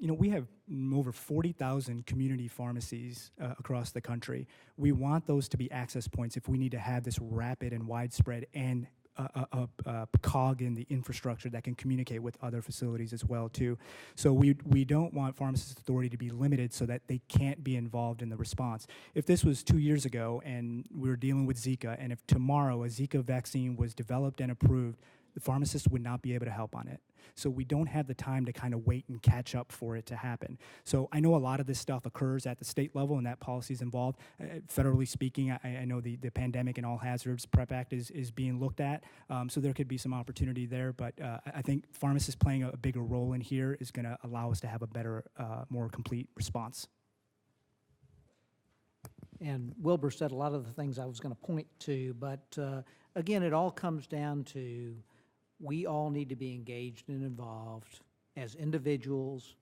S5: We have over 40,000 community pharmacies across the country. We want those to be access points if we need to have this rapid and widespread and a cog in the infrastructure that can communicate with other facilities as well too. So we don't want pharmacist authority to be limited so that they can't be involved in the response. If this was 2 years ago and we were dealing with Zika, and if tomorrow a Zika vaccine was developed and approved, the pharmacist would not be able to help on it. So we don't have the time to kind of wait and catch up for it to happen. So I know a lot of this stuff occurs at the state level and that policy is involved. Federally speaking, I know the Pandemic and All Hazards PrEP Act is being looked at. So there could be some opportunity there, but I think pharmacists playing a bigger role in here is going to allow us to have a better, more complete response.
S6: And Wilbur said a lot of the things I was going to point to, but again, it all comes down to we all need to be engaged and involved as individuals,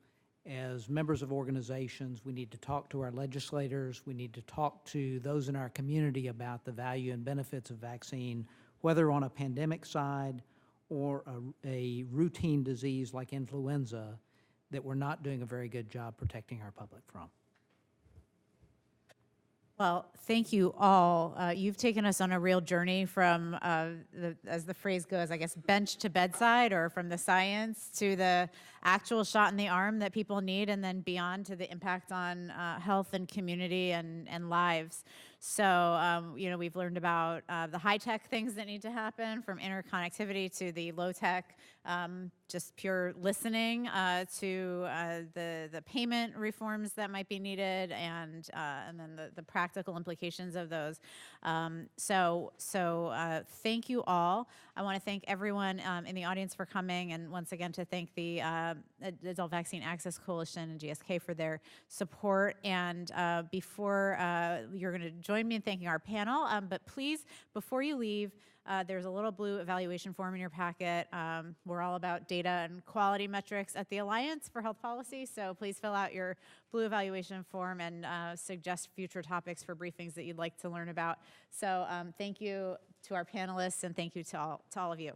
S6: as members of organizations. We need to talk to our legislators. We need to talk to those in our community about the value and benefits of vaccine, whether on a pandemic side or a routine disease like influenza that we're not doing a very good job protecting our public from.
S1: Well, thank you all. You've taken us on a real journey from, as the phrase goes, I guess, bench to bedside, or from the science to the actual shot in the arm that people need, and then beyond to the impact on health and community and lives. So, we've learned about the high-tech things that need to happen, from interconnectivity to the low-tech, just pure listening, to the payment reforms that might be needed, and then the practical implications of those. So thank you all. I want to thank everyone in the audience for coming, and once again to thank the Adult Vaccine Access Coalition and GSK for their support. And before you're going to join me in thanking our panel, but please, before you leave, there's a little blue evaluation form in your packet. We're all about data and quality metrics at the Alliance for Health Policy, so please fill out your blue evaluation form and suggest future topics for briefings that you'd like to learn about. So thank you to our panelists, and thank you to all of you.